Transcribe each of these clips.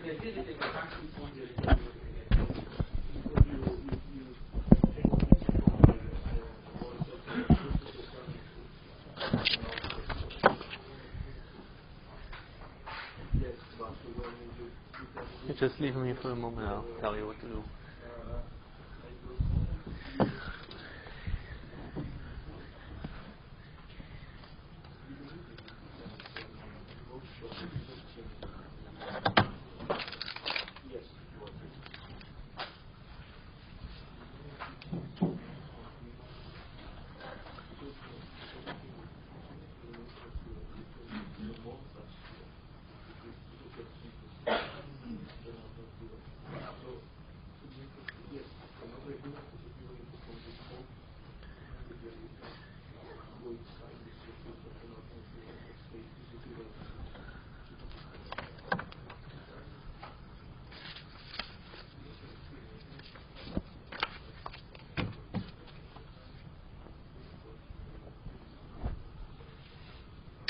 Just leave me for a moment, I'll tell you what to do.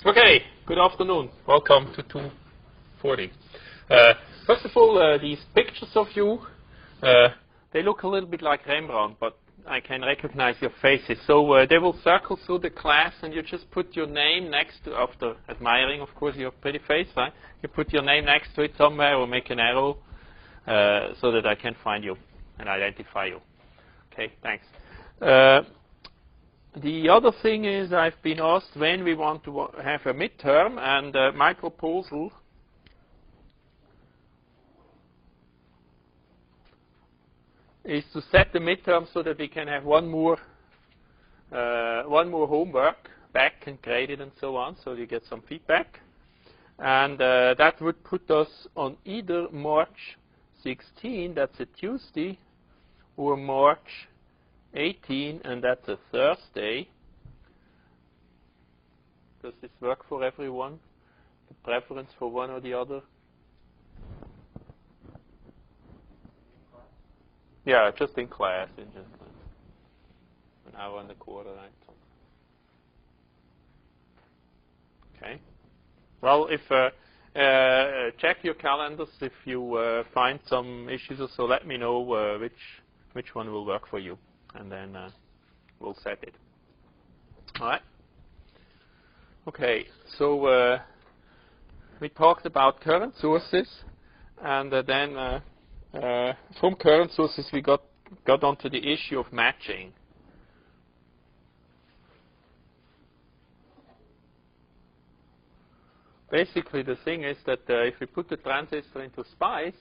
Okay, good afternoon. Welcome to 240. First of all, these pictures of you, they look a little bit like Rembrandt, but I can recognize your faces. So they will circle through the class, and you just put your name next to, after admiring, of course, your pretty face, right? You put your name next to it somewhere or make an arrow so that I can find you and identify you. Okay, thanks. The other thing is I've been asked when we want to have a midterm, and my proposal is to set the midterm so that we can have one more homework back and graded and so on, so you get some feedback. And that would put us on either March 16, that's a Tuesday, or March 18, and that's a Thursday. Does this work for everyone? The preference for one or the other? Yeah, just in class, in just an hour and a quarter, right? Okay. Well, if check your calendars if you find some issues or so. Let me know which one will work for you, and then we'll set it. All right. Okay. So we talked about current sources, and then from current sources we got onto the issue of matching. Basically, the thing is that if we put the transistor into SPICE,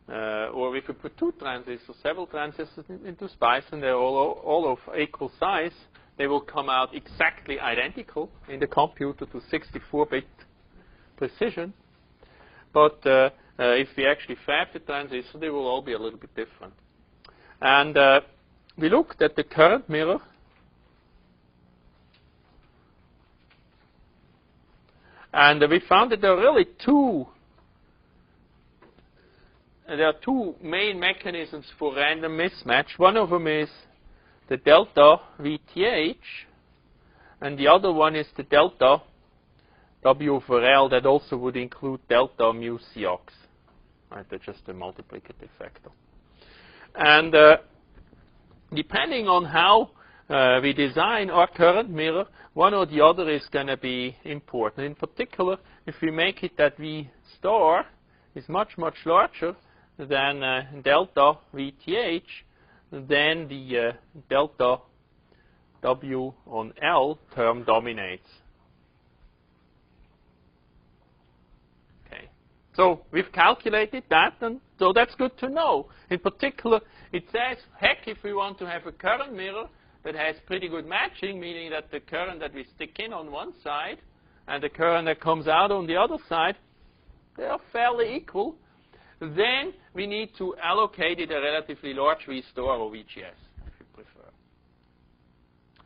or if we put two transistors, several transistors into SPICE, and they're all of equal size, they will come out exactly identical in the computer to 64-bit precision. But if we actually fab the transistor, they will all be a little bit different. And we looked at the current mirror. And we found that there are really two main mechanisms for random mismatch. One of them is the delta VTH, and the other one is the delta W over L. That also would include delta mu Cox. Right, that's just a multiplicative factor. And depending on how we design our current mirror, one or the other is going to be important. In particular, if we make it that V star is much, much larger than delta VTH, then the delta W on L term dominates. Okay, so we've calculated that, and so that's good to know. In particular, it says, heck, if we want to have a current mirror that has pretty good matching, meaning that the current that we stick in on one side and the current that comes out on the other side, they are fairly equal, then we need to allocate it a relatively large V star or VGS, if you prefer.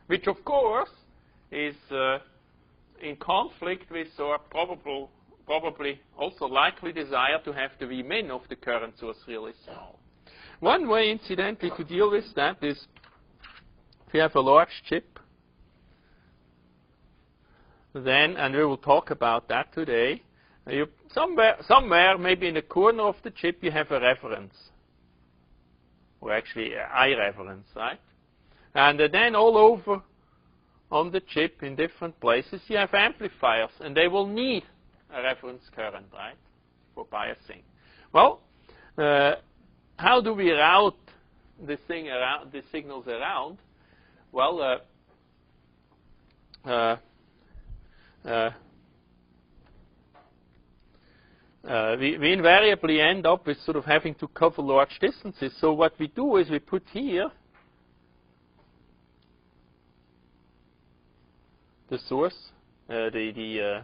Which, of course, is in conflict with our probably also likely desire to have the V min of the current source really small. One way, incidentally, to deal with that is if you have a large chip, then, and we will talk about that today, Somewhere, maybe in the corner of the chip, you have a reference, or actually I reference, right? And then all over on the chip in different places, you have amplifiers, and they will need a reference current, right, for biasing. Well, how do we route this thing around, the signals around? Well, we invariably end up with sort of having to cover large distances. So what we do is we put here the source, the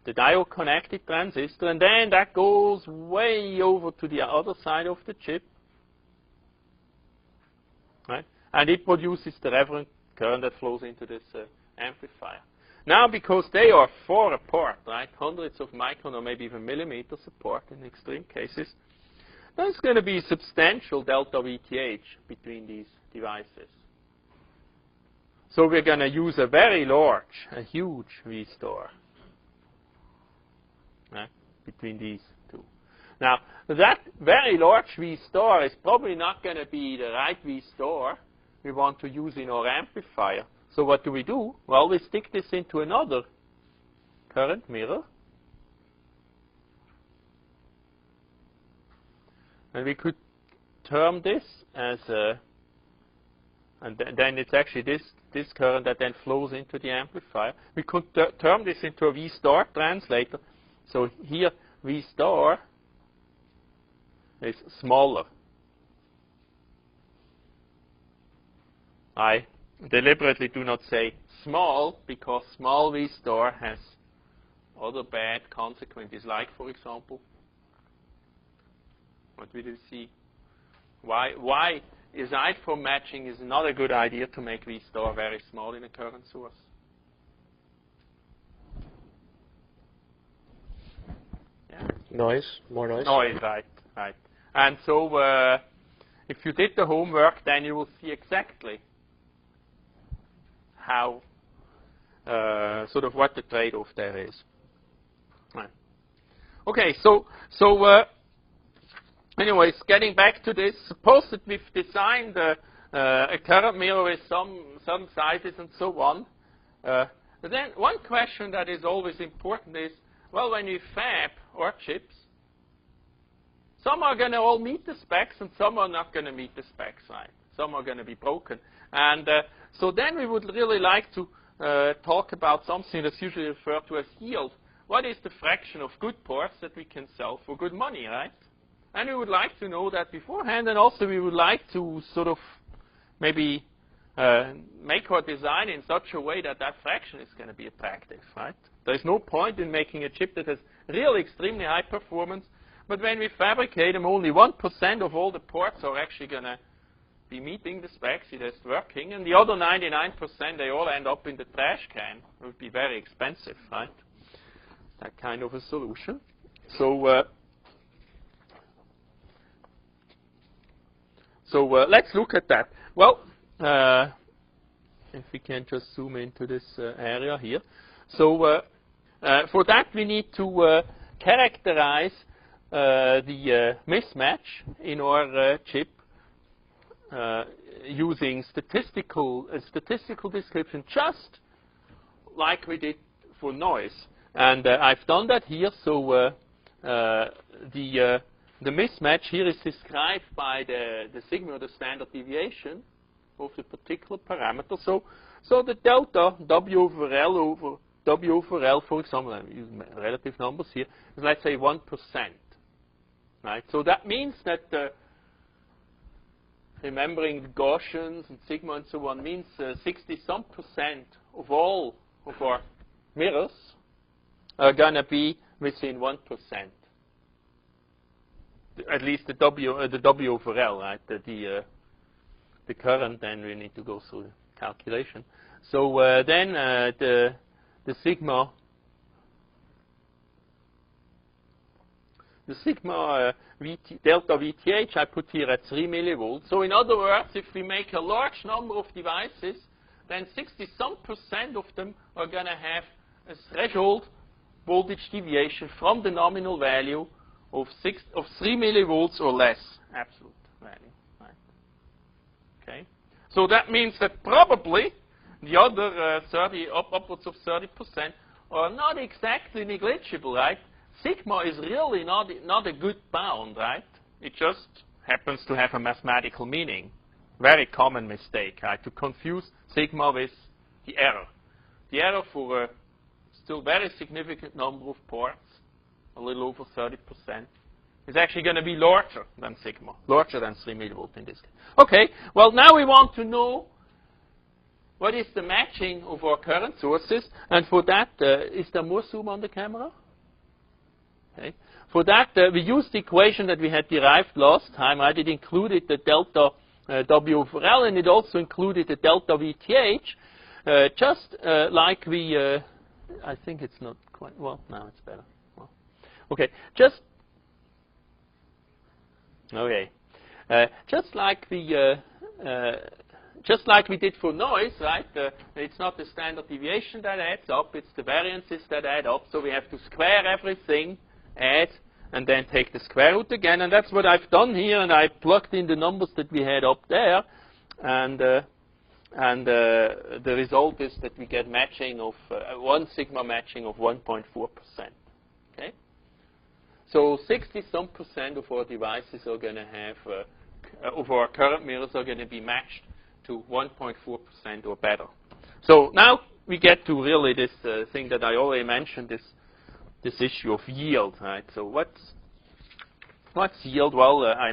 diode connected transistor, and then that goes way over to the other side of the chip, right? And it produces the reference current that flows into this amplifier. Now, because they are far apart, right, hundreds of micron or maybe even millimeters apart in extreme cases, there's going to be substantial delta VTH between these devices. So we're going to use a very large, a huge V star, right, between these two. Now, that very large V star is probably not going to be the right V star we want to use in our amplifier. So what do we do? Well, we stick this into another current mirror. And we could term this as a, and then it's actually this current that then flows into the amplifier. We could term this into a V star translator. So here V star is smaller. I deliberately do not say small, because small V star has other bad consequences, like, for example, what we do see, why aside from matching is not a good idea to make V star very small in a current source. Yeah. Noise, more noise. Noise, right. And so if you did the homework, then you will see exactly how, sort of what the trade-off there is. Right. Okay, so anyways, getting back to this, suppose that we've designed a current mirror with some sizes and so on. Then one question that is always important is, well, when you fab our chips, some are going to all meet the specs and some are not going to meet the specs, right? Some are going to be broken. And so then we would really like to talk about something that's usually referred to as yield. What is the fraction of good parts that we can sell for good money, right? And we would like to know that beforehand, and also we would like to sort of maybe make our design in such a way that that fraction is going to be attractive, right? There's no point in making a chip that has really extremely high performance, but when we fabricate them, only 1% of all the parts are actually going to be meeting the specs, it is working, and the other 99%, they all end up in the trash can. It would be very expensive, right? That kind of a solution. So, let's look at that. Well, if we can just zoom into this area here. So, for that we need to characterize the mismatch in our chip using statistical description, just like we did for noise. And I've done that here. So the mismatch here is described by the sigma, the standard deviation of the particular parameter. So the delta W over L, for example, I'm using relative numbers here, is, let's say, 1%. Right? So that means that remembering the Gaussians and sigma and so on means 60-some% of all of our mirrors are going to be within 1%. At least the W over L, right? The current, then we need to go through the calculation. So then the sigma delta VTH I put here at 3 millivolts. So in other words, if we make a large number of devices, then 60-some% of them are going to have a threshold voltage deviation from the nominal value of 3 millivolts or less, absolute value. Right? Okay. So that means that probably the other upwards of 30% are not exactly negligible, right? Sigma is really not a good bound, right? It just happens to have a mathematical meaning. Very common mistake, right? To confuse sigma with the error. The error for a still very significant number of parts, a little over 30%, is actually going to be larger than sigma, larger than 3 millivolt in this case. Okay, well now we want to know what is the matching of our current sources, and for that, is there more zoom on the camera? Okay. For that, we used the equation that we had derived last time, right? It included the delta W over L, and it also included the delta VTH, just like we, I think it's not quite, well, now it's better. Well, okay, just like we did for noise, right? It's not the standard deviation that adds up, it's the variances that add up, so we have to square everything, add, and then take the square root again, and that's what I've done here, and I plugged in the numbers that we had up there, and the result is that we get matching of 1 sigma matching of 1.4%. Okay? So 60-some% of our devices are going to have, of our current mirrors are going to be matched to 1.4% or better. So now we get to really this thing that I already mentioned, this issue of yield, right? So what's yield? Well, I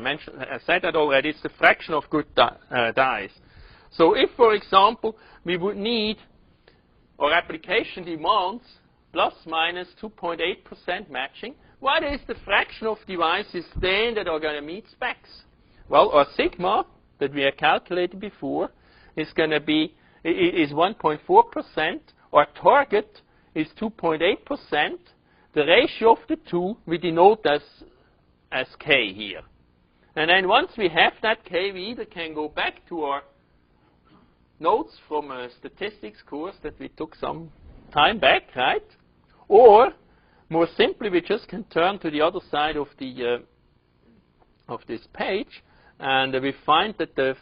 said that already. It's the fraction of good dyes. So if, for example, we would need, our application demands plus minus 2.8% matching, what is the fraction of devices then that are going to meet specs? Well, our sigma that we had calculated before is going to be is 1.4%. Our target is 2.8%. The ratio of the two we denote as k here. And then once we have that k, we either can go back to our notes from a statistics course that we took some time back, right? Or more simply, we just can turn to the other side of the of this page, and we find that the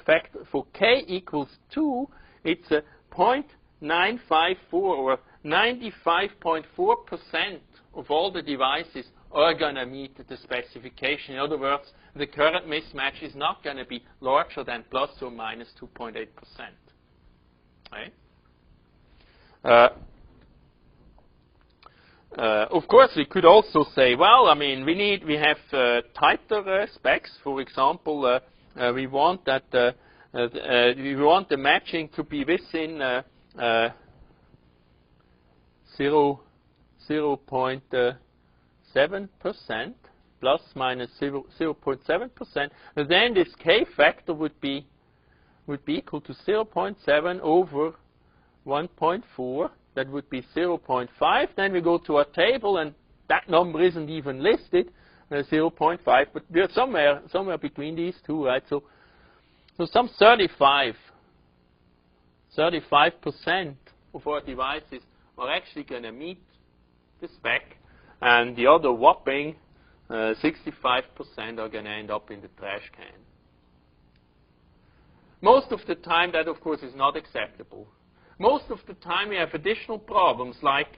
fact for k equals 2, it's a 0.954 or 95.4% of all the devices are going to meet the specification. In other words, the current mismatch is not going to be larger than plus or minus 2.8%. Right? Of course, we could also say, well, I mean, we have tighter specs. For example, we want that we want the matching to be within 0.7%, plus minus 0.7%. Then this k factor would be equal to 0.7 over 1.4. That would be 0.5. Then we go to our table, and that number isn't even listed, 0.5. But we're somewhere between these two, right? So some 35% of our devices are actually going to meet the spec, and the other whopping 65% are going to end up in the trash can. Most of the time, that of course is not acceptable. Most of the time, we have additional problems, like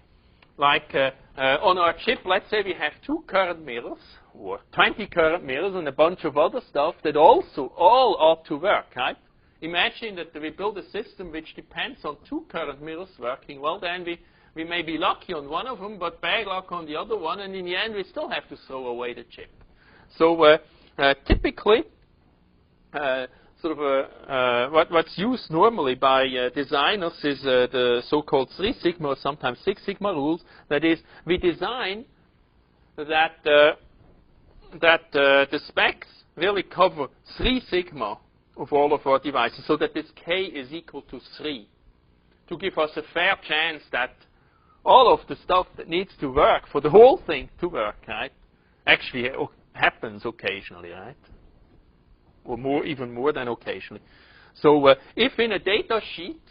on our chip. Let's say we have 2 current mirrors or 20 current mirrors and a bunch of other stuff that also all ought to work, right? Imagine that we build a system which depends on 2 current mirrors working. Well, then we may be lucky on one of them, but bad luck on the other one, and in the end, we still have to throw away the chip. So typically, what's used normally by designers is the so-called 3 sigma or sometimes 6 sigma rules. That is, we design that the specs really cover 3 sigma of all of our devices, so that this k is equal to 3, to give us a fair chance that all of the stuff that needs to work for the whole thing to work, right, actually happens occasionally, right? Or more, even more than occasionally. So if in a data sheet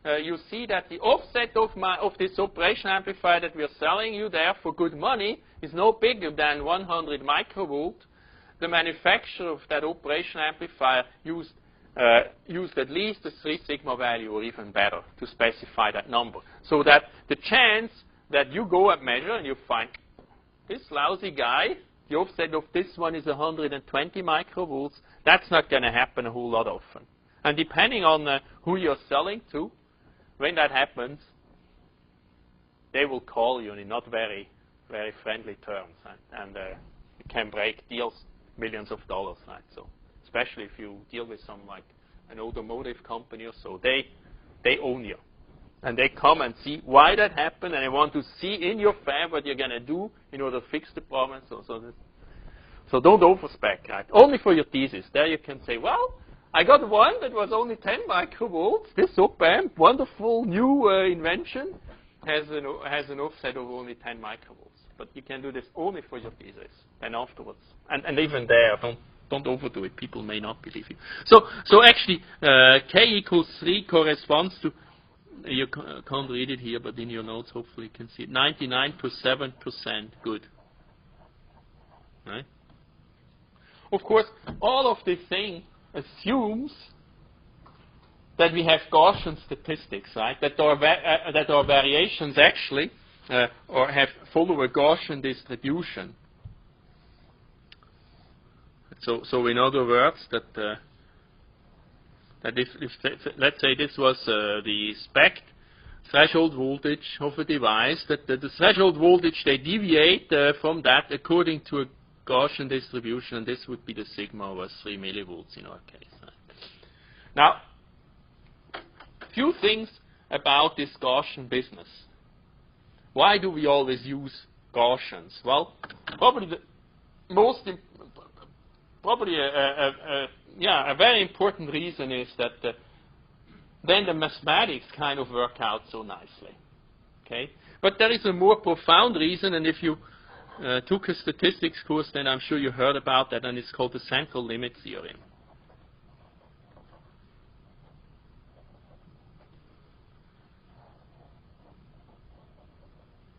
you see that the offset of this operation amplifier that we're selling you there for good money is no bigger than 100 microvolt. The manufacturer of that operation amplifier used at least a 3 sigma value or even better to specify that number. So that the chance that you go and measure and you find this lousy guy, the offset of this one is 120 microvolts, that's not going to happen a whole lot often. And depending on who you're selling to, when that happens, they will call you in not very, very friendly terms. And you can break deals, millions of dollars. Right? So, especially if you deal with some like an automotive company or so, they own you. And they come and see why that happened, and they want to see in your fab what you're going to do in order to fix the problem. So don't overspec, right? Only for your thesis. There you can say, well, I got one that was only 10 microvolts. This op-amp, wonderful new invention, has an offset of only 10 microvolts. But you can do this only for your thesis. Then afterwards, and even there, don't overdo it. People may not believe you. So actually, K equals 3 corresponds to, you can't read it here, but in your notes, hopefully you can see it, 99.7% good. Right? Of course, all of this thing assumes that we have Gaussian statistics, right? That our variations actually or follow a Gaussian distribution. So in other words, that if let's say this was the spec threshold voltage of a device, that the threshold voltage, they deviate from that according to a Gaussian distribution, and this would be the sigma over 3 millivolts in our case. Right? Now, few things about this Gaussian business. Why do we always use Gaussians? Well, probably the most a very important reason is that then the mathematics kind of work out so nicely. Okay, but there is a more profound reason, and if you took a statistics course, then I'm sure you heard about that, and it's called the central limit theorem.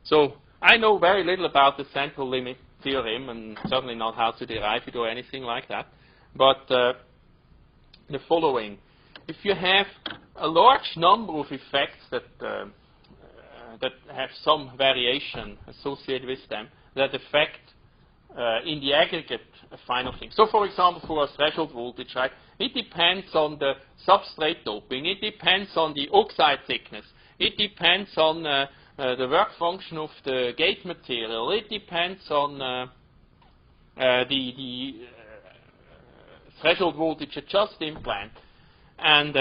So I know very little about the central limit theorem, and certainly not how to derive it or anything like that. But the following: if you have a large number of effects that have some variation associated with them, that affect in the aggregate a final thing. So, for example, for a threshold voltage, right, it depends on the substrate doping, it depends on the oxide thickness, it depends on the work function of the gate material, it depends on the threshold voltage adjust implant. And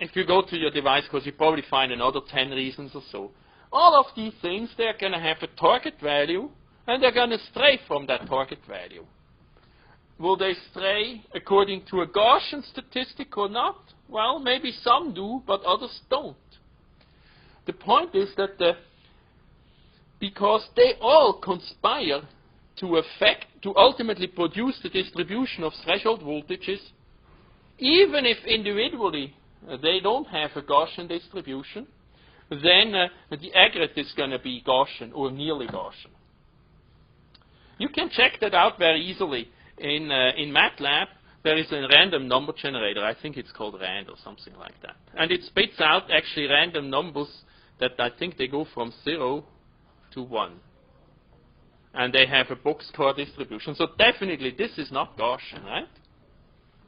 if you go to your device course, you probably find another 10 reasons or so. All of these things, they're going to have a target value, and they're going to stray from that target value. Will they stray according to a Gaussian statistic or not? Well, maybe some do, but others don't. The point is that because they all conspire to ultimately produce the distribution of threshold voltages, even if individually they don't have a Gaussian distribution, then the aggregate is going to be Gaussian or nearly Gaussian. You can check that out very easily. In MATLAB, there is a random number generator. I think it's called RAND or something like that. And it spits out actually random numbers that I think they go from 0 to 1. And they have a boxcar distribution. So definitely this is not Gaussian, right?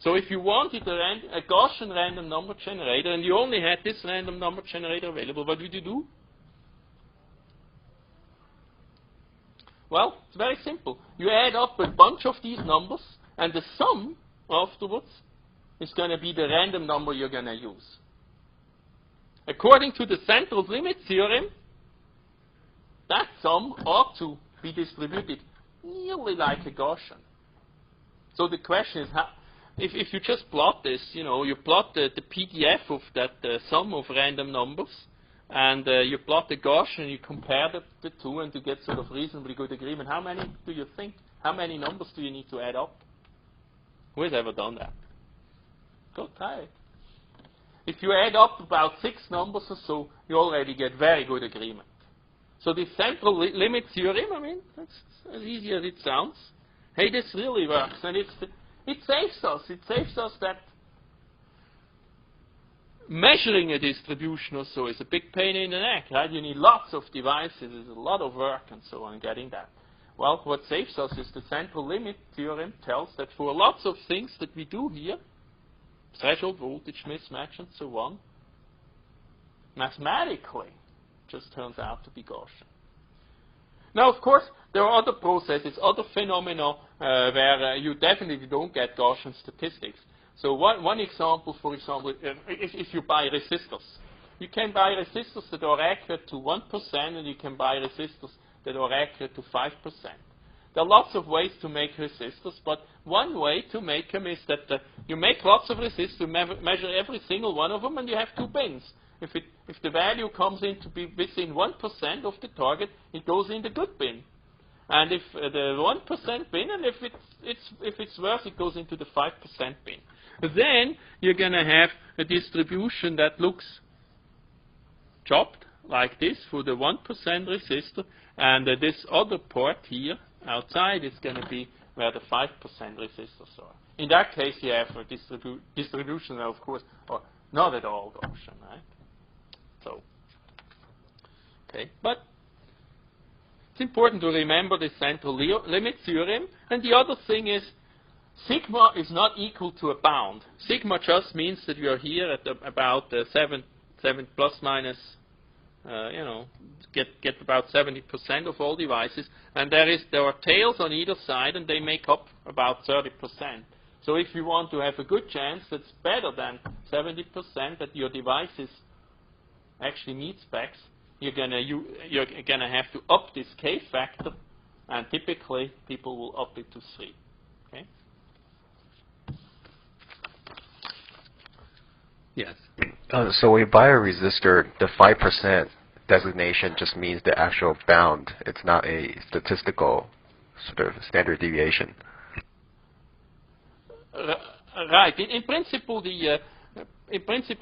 So if you wanted a Gaussian random number generator and you only had this random number generator available, what would you do? Well, it's very simple. You add up a bunch of these numbers, and the sum afterwards is going to be the random number you're going to use. According to the central limit theorem, that sum ought to be distributed nearly like a Gaussian. So the question is, if you just plot this, you plot the PDF of that sum of random numbers, and you plot the Gaussian, you compare the two, and to get sort of reasonably good agreement, how many do you think? How many numbers do you need to add up? Who has ever done that? Go try it. if you add up about 6 numbers or so, you already get very good agreement. So this central limit theorem, I mean, that's as easy as it sounds. Hey, this really works, and it saves us. It saves us that measuring a distribution or so is a big pain in the neck, right? You need lots of devices, there's a lot of work and so on getting that. Well, what saves us is the central limit theorem tells that for lots of things that we do here, threshold voltage mismatch and so on, mathematically just turns out to be Gaussian. Now, of course, there are other processes, other phenomena where you definitely don't get Gaussian statistics. So one example, for example, if you buy resistors. You can buy resistors that are accurate to 1%, and you can buy resistors that are accurate to 5%. There are lots of ways to make resistors, but one way to make them is that you make lots of resistors, measure every single one of them, and you have 2 bins. If the value comes in to be within 1% of the target, it goes in the good bin. And if the 1% bin, and if it's worse, it goes into the 5% bin. Then you're going to have a distribution that looks chopped like this for the 1% resistor, and this other part here outside is going to be where the 5% resistors are. In that case, you have a distribution, of course, or not at all Gaussian, right? So, okay, but it's important to remember the central limit theorem. And the other thing is, sigma is not equal to a bound. Sigma just means that we are here at about 7 plus minus, get about 70% of all devices. And there are tails on either side, and they make up about 30%. So if you want to have a good chance, that's better than 70% that your devices actually meet specs, you're gonna have to up this K factor, and typically people will up it to 3. Okay? Yes. So when you buy a resistor, the 5% designation just means the actual bound. It's not a statistical sort of standard deviation. Right. In principle,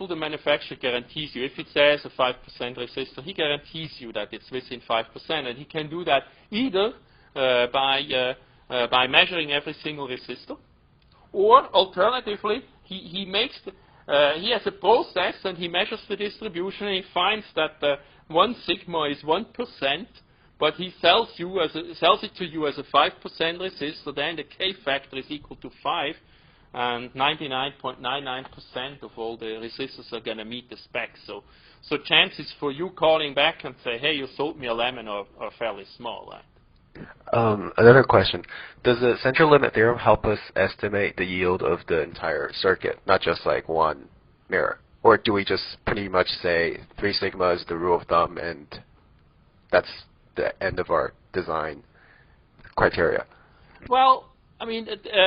the manufacturer guarantees you. If it says a 5% resistor, he guarantees you that it's within 5%, and he can do that either by measuring every single resistor, or alternatively, he has a process and he measures the distribution, and he finds that 1 sigma is 1%, but he sells it to you as a 5% resistor. Then the K factor is equal to 5. And 99.99% of all the resistors are going to meet the specs. So chances for you calling back and say, hey, you sold me a lemon are fairly small. Right? Another question. Does the central limit theorem help us estimate the yield of the entire circuit, not just like one mirror? Or do we just pretty much say 3 sigma is the rule of thumb and that's the end of our design criteria? Well, I mean,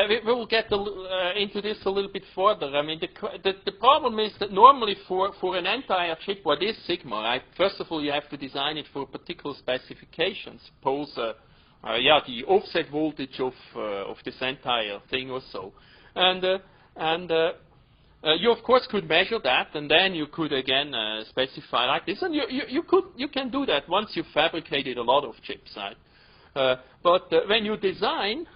we will get into this a little bit further. I mean, the problem is that normally for an entire chip, what is sigma, right? First of all, you have to design it for particular specifications. Suppose, the offset voltage of this entire thing or so. And you, of course, could measure that, and then you could, again, specify like this. And you can do that once you've fabricated a lot of chips, right? But when you design,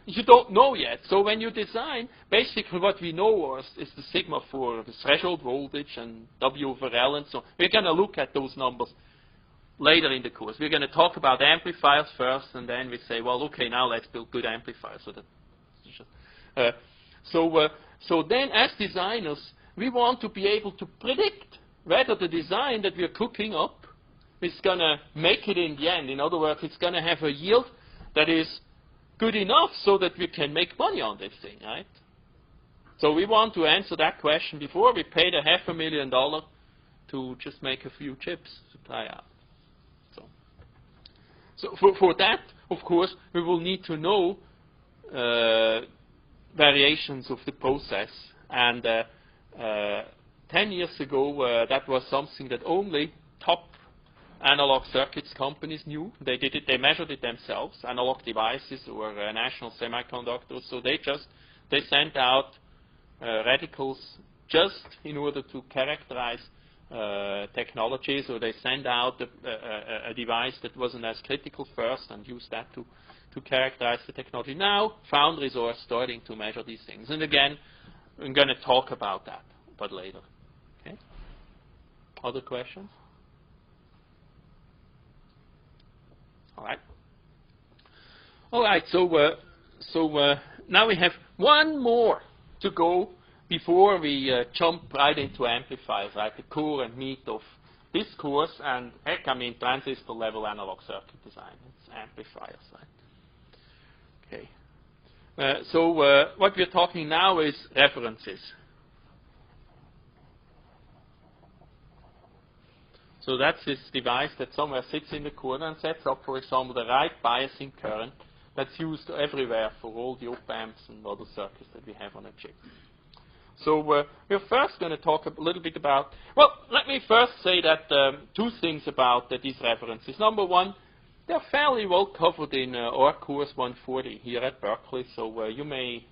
you don't know yet. So when you design, basically what we know is the sigma for the threshold voltage and W over L and so on. We're going to look at those numbers later in the course. We're going to talk about amplifiers first, and then we say, well, okay, now let's build good amplifiers. So then as designers, we want to be able to predict whether the design that we're cooking up is going to make it in the end. In other words, it's going to have a yield that is good enough so that we can make money on this thing, right? So we want to answer that question before we paid $500,000 to just make a few chips to try out. So for that, of course, we will need to know variations of the process. And 10 years ago, that was something that only top analog circuits companies knew. They did it. They measured it themselves. Analog Devices or National Semiconductors. So they sent out radicals just in order to characterize technologies, or they send out a device that wasn't as critical first and use that to characterize the technology. Now, foundries are starting to measure these things. And again, I'm going to talk about that, but later. Okay? Other questions? All right. All right, so now we have one more to go before we jump right into amplifiers, right? The core and meat of this course, and heck, I mean transistor level analog circuit design. It's amplifiers, right? Okay. So what we're talking now is references. So that's this device that somewhere sits in the corner and sets up, for example, the right biasing current that's used everywhere for all the op-amps and other circuits that we have on a chip. So we're first going to talk a little bit about, well, let me first say that two things about these references. Number one, they're fairly well covered in our course 140 here at Berkeley, so you may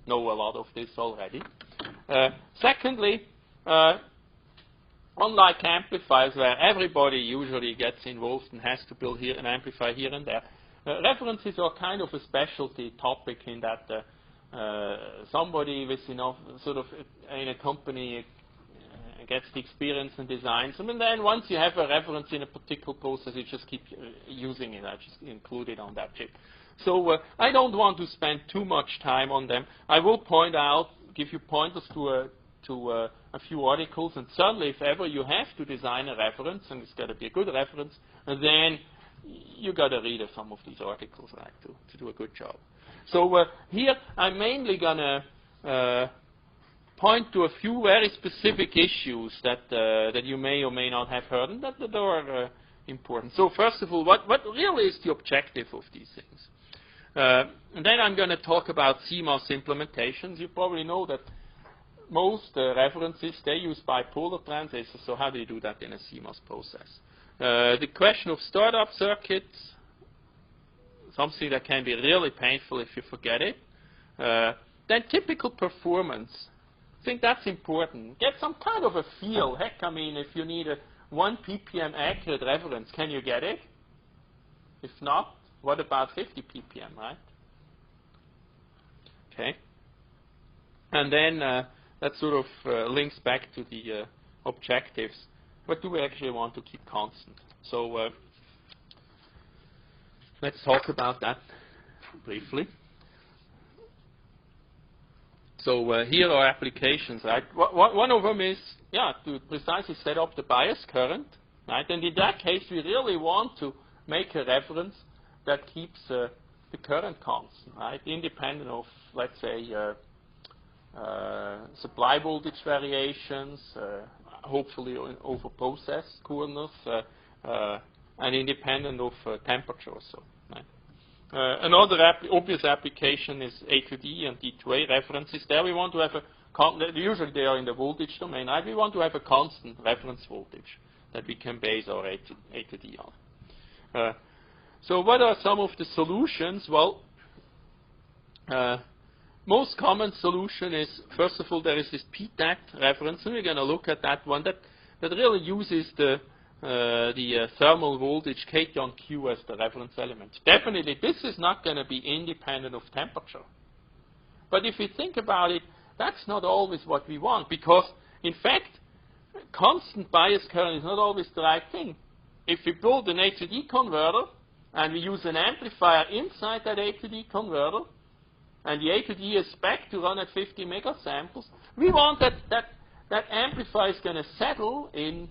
know a lot of this already. Secondly, unlike amplifiers where everybody usually gets involved and has to build an amplifier here and there, references are kind of a specialty topic in that somebody with, sort of in a company gets the experience and designs them, and then once you have a reference in a particular process, you just keep using it. I just include it on that chip. So I don't want to spend too much time on them. I will point out, give you pointers to a few articles, and certainly if ever you have to design a reference, and it's got to be a good reference, then you got to read some of these articles, right, to do a good job. So here I'm mainly going to point to a few very specific issues that you may or may not have heard, and that are important. So first of all, what really is the objective of these things? And then I'm going to talk about CMOS implementations. You probably know that most references, they use bipolar transistors, so how do you do that in a CMOS process? The question of startup circuits, something that can be really painful if you forget it. Then typical performance. I think that's important. Get some kind of a feel. Heck, I mean, if you need a 1 ppm accurate reference, can you get it? If not, what about 50 ppm, right? Okay. And then that sort of links back to the objectives. What do we actually want to keep constant? So let's talk about that briefly. So here are applications, right? One of them is, to precisely set up the bias current, right? And in that case, we really want to make a reference that keeps the current constant, right? Independent of, let's say, supply voltage variations, hopefully over process coolness, and independent of temperature also. Right? Another obvious application is A to D and D to A references. There we want to have usually they are in the voltage domain, right? We want to have a constant reference voltage that we can base our A to D on. So what are some of the solutions? Well, most common solution is, first of all, there is this P10 reference, and we're going to look at that one that really uses the thermal voltage cation Q as the reference element. Definitely, this is not going to be independent of temperature. But if you think about it, that's not always what we want, because, in fact, constant bias current is not always the right thing. If we build an A to D converter, and we use an amplifier inside that A to D converter, and the A to D is spec to run at 50 megasamples, we want that amplifier is going to settle in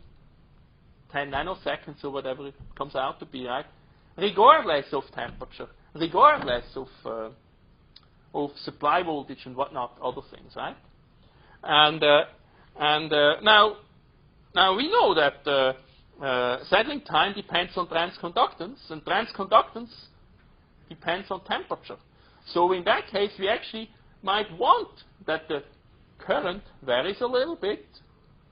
10 nanoseconds or whatever it comes out to be, right? Regardless of temperature, regardless of supply voltage and whatnot, other things, right? And now we know that settling time depends on transconductance, and transconductance depends on temperature. So in that case, we actually might want that the current varies a little bit,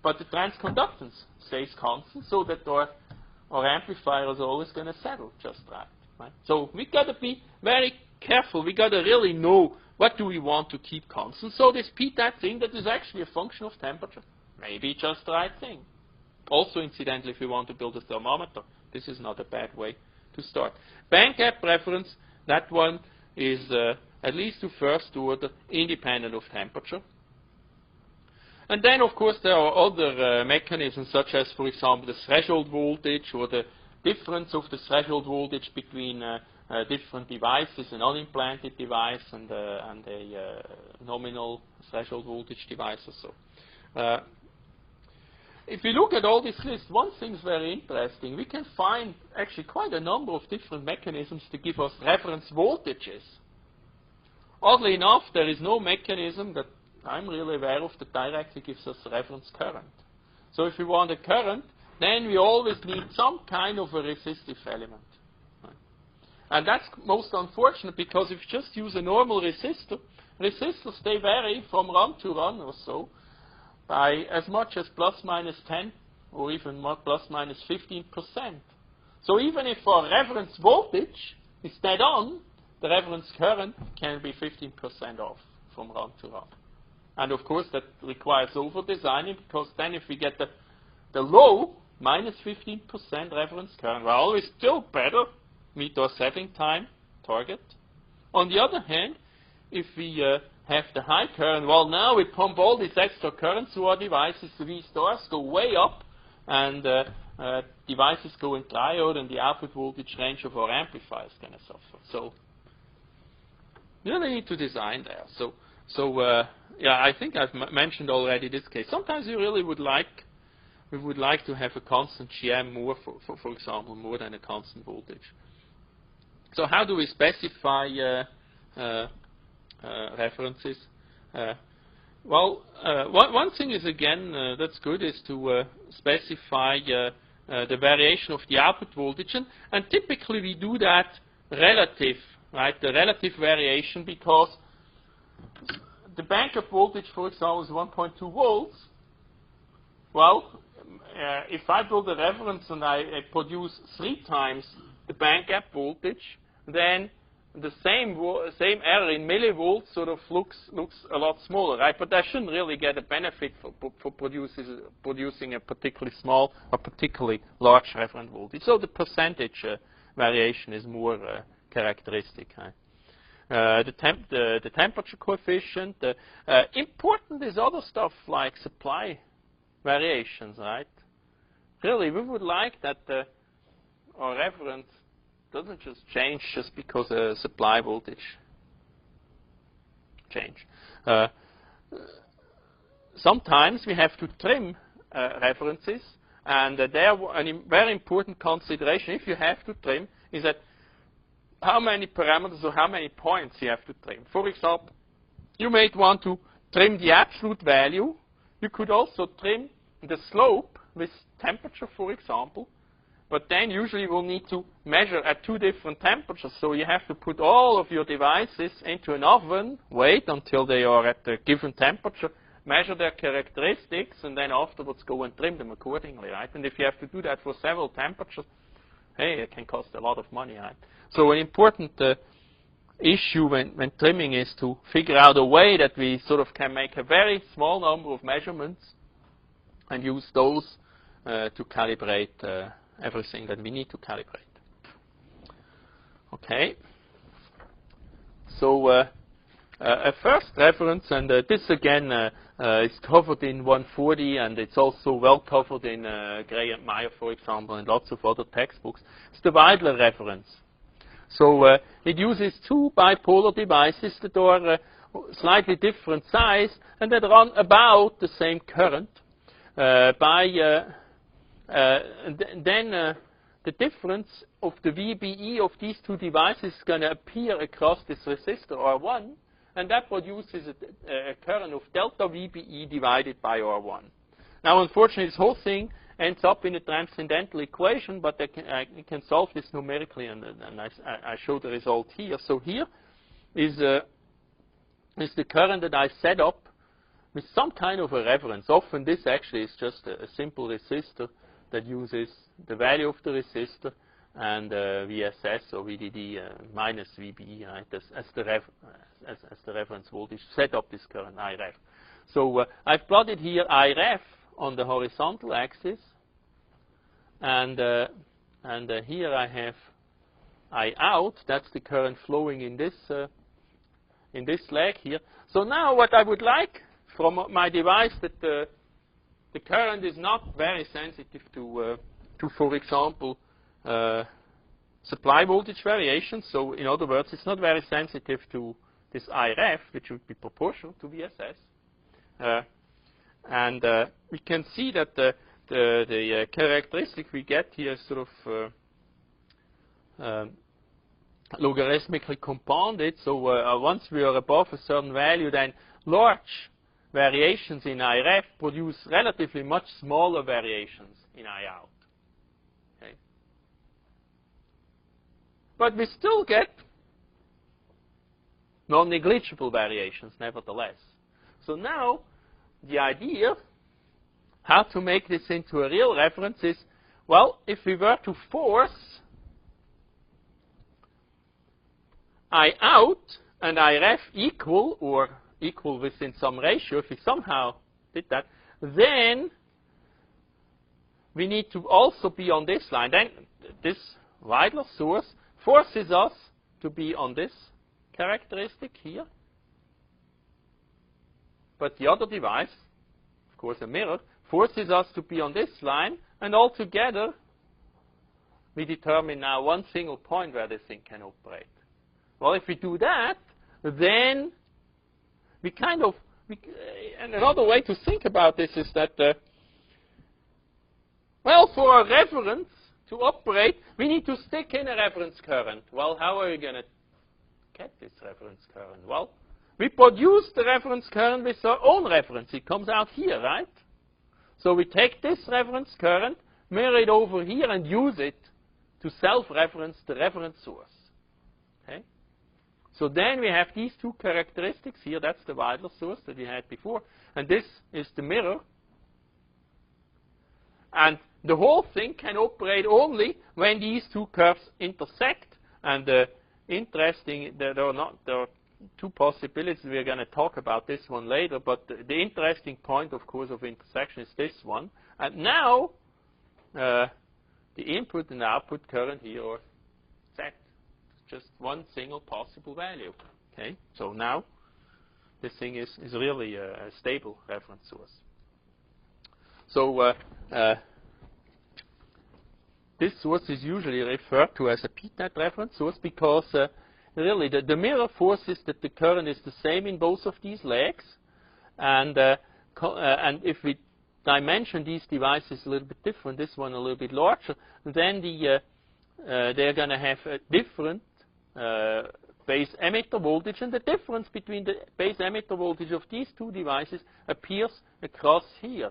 but the transconductance stays constant, so that our amplifier is always going to settle just right. So we got to be very careful. We got to really know what do we want to keep constant? So this P10 thing that is actually a function of temperature, maybe just the right thing. Also, incidentally, if we want to build a thermometer, this is not a bad way to start. Band gap reference, that one is at least to first order, independent of temperature. And then, of course, there are other mechanisms, such as, for example, the threshold voltage or the difference of the threshold voltage between different devices, an unimplanted device and a nominal threshold voltage device or so. If you look at all this list, one thing is very interesting. We can find actually quite a number of different mechanisms to give us reference voltages. Oddly enough, there is no mechanism that I'm really aware of that directly gives us a reference current. So if we want a current, then we always need some kind of a resistive element. And that's most unfortunate, because if you just use a normal resistor, resistors, they vary from run to run or so by as much as plus minus 10 or even more plus minus 15%. So even if our reference voltage is dead on, the reference current can be 15% off from run to run. And of course that requires over-designing, because then if we get the low minus 15% reference current, we're always still better meet our setting time target. On the other hand, if we have the high current, well, now we pump all this extra current through our devices, the V stars go way up, and devices go in triode, and the output voltage range of our amplifier is going to suffer. So you really need to design there. So yeah, I think I've mentioned already this case. Sometimes we really would like to have a constant GM more, for example, more than a constant voltage. So how do we specify references? Well, one thing is, again, that's good, is to specify the variation of the output voltage. And typically we do that relative, right, the relative variation, because the band-gap voltage, for example, is 1.2 volts. Well, if I build a reference and I produce 3 times the band-gap voltage, then the same error in millivolts sort of looks a lot smaller, right? But I shouldn't really get a benefit for producing a particularly small or particularly large reference voltage. So the percentage variation is more characteristic, right? The temperature coefficient. Important is other stuff like supply variations, right? Really, we would like that our reference doesn't just change just because a supply voltage change. Sometimes we have to trim references, and there a very important consideration, if you have to trim, is that how many parameters or how many points you have to trim. For example, you may want to trim the absolute value. You could also trim the slope with temperature, for example. But then usually we'll need to measure at 2 different temperatures. So you have to put all of your devices into an oven, wait until they are at a given temperature, measure their characteristics, and then afterwards go and trim them accordingly, right? And if you have to do that for several temperatures, hey, it can cost a lot of money, right? So an important issue when trimming is to figure out a way that we sort of can make a very small number of measurements and use those to calibrate everything that we need to calibrate. Okay. So a first reference, and this again is covered in 140, and it's also well covered in Gray and Meyer, for example, and lots of other textbooks. It's the Weidler reference. So it uses 2 bipolar devices that are slightly different size and that run about the same current. Then the difference of the VBE of these 2 devices is going to appear across this resistor R1, and that produces a current of delta VBE divided by R1. Now, unfortunately, this whole thing ends up in a transcendental equation, but you can solve this numerically, and I show the result here. So here is the current that I set up with some kind of a reference. Often this actually is just a simple resistor that uses the value of the resistor VSS or VDD minus VBE, right, as the reference voltage. Set up this current IREF. So I've plotted here IREF on the horizontal axis, and here I have I out. That's the current flowing in this leg here. So now what I would like from my device, that the current is not very sensitive to for example, supply voltage variations. So in other words, it's not very sensitive to this IREF, which would be proportional to VSS. And we can see that the characteristic we get here is sort of logarithmically compounded. So once we are above a certain value, then large variations in IREF produce relatively much smaller variations in I out. Okay. But we still get non-negligible variations nevertheless. So now the idea how to make this into a real reference is, well, if we were to force I out and IREF equal, or equal within some ratio, if we somehow did that, then we need to also be on this line. Then this Weidler source forces us to be on this characteristic here. But the other device, of course a mirror, forces us to be on this line, and altogether we determine now one single point where this thing can operate. Well, if we do that, then we kind of, and another way to think about this is that, well, for a reference to operate, we need to stick in a reference current. Well, how are you going to get this reference current? Well, we produce the reference current with our own reference. It comes out here, right? So we take this reference current, mirror it over here, and use it to self-reference the reference source. Okay? So then we have these two characteristics here. That's the Weidler source that we had before. And this is the mirror. And the whole thing can operate only when these two curves intersect. And interesting, there are two possibilities. We're going to talk about this one later. But the interesting point, of course, of intersection is this one. And now the input and output current here are set. Just one single possible value. Okay, so now this thing is really a stable reference source. So this source is usually referred to as a P10 reference source because really the mirror forces that the current is the same in both of these legs, and if we dimension these devices a little bit different, this one a little bit larger, then they're going to have a different base emitter voltage, and the difference between the base emitter voltage of these two devices appears across here,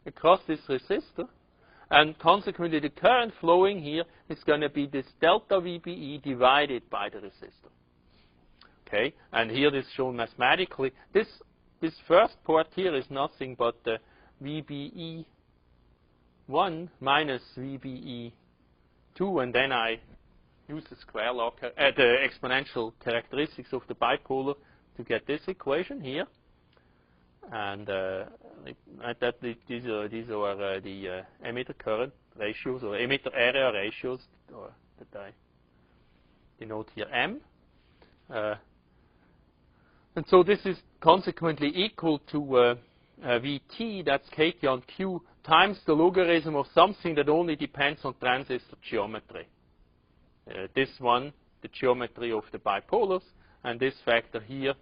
across this resistor, and consequently the current flowing here is going to be this delta VBE divided by the resistor. Okay, and here this is shown mathematically. This first port here is nothing but the VBE1 minus VBE2, and then I use the square law, the exponential characteristics of the bipolar to get this equation here. And these are the emitter current ratios or emitter area ratios, that I denote here M. And so this is consequently equal to Vt, that's kT on Q, times the logarithm of something that only depends on transistor geometry. This one, the geometry of the bipolars, and this factor here,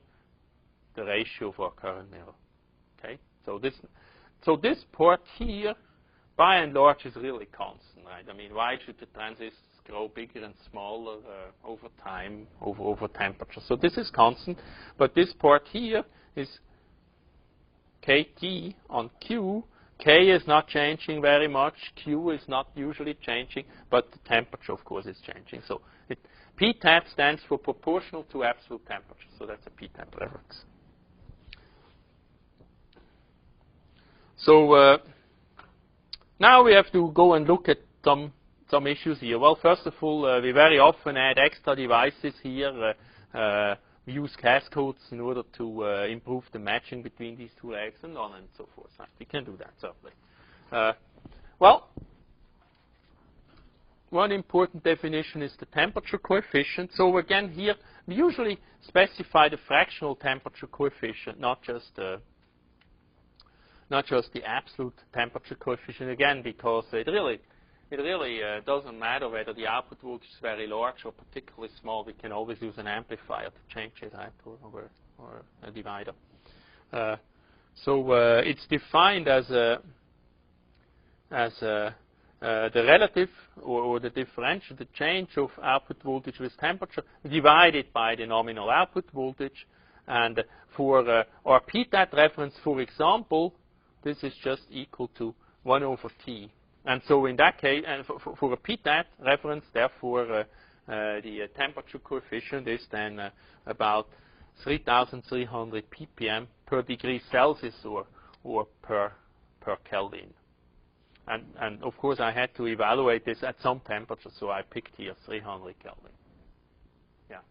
the ratio for current mirror. Okay, so this port here, by and large, is really constant, right? I mean, why should the transistors grow bigger and smaller over time, over temperature? So this is constant, but this port here is kT on Q. K is not changing very much. Q is not usually changing, but the temperature, of course, is changing. So P10 stands for proportional to absolute temperature. So that's a P10 reference. So now we have to go and look at some issues here. Well, first of all, we very often add extra devices here. We use cascodes in order to improve the matching between these two legs and on and so forth. We can do that, certainly. Well, one important definition is the temperature coefficient. So again, here we usually specify the fractional temperature coefficient, not just the absolute temperature coefficient. Again, because it really doesn't matter whether the output voltage is very large or particularly small. We can always use an amplifier to change it, right, or a divider. So it's defined as the relative or the differential, the change of output voltage with temperature divided by the nominal output voltage. And for our P10 reference, for example, this is just equal to 1 over T. And so in that case, and for a P10 reference, therefore, the temperature coefficient is then about 3,300 ppm per degree Celsius or per Kelvin. And of course, I had to evaluate this at some temperature, so I picked here 300 Kelvin. Yeah.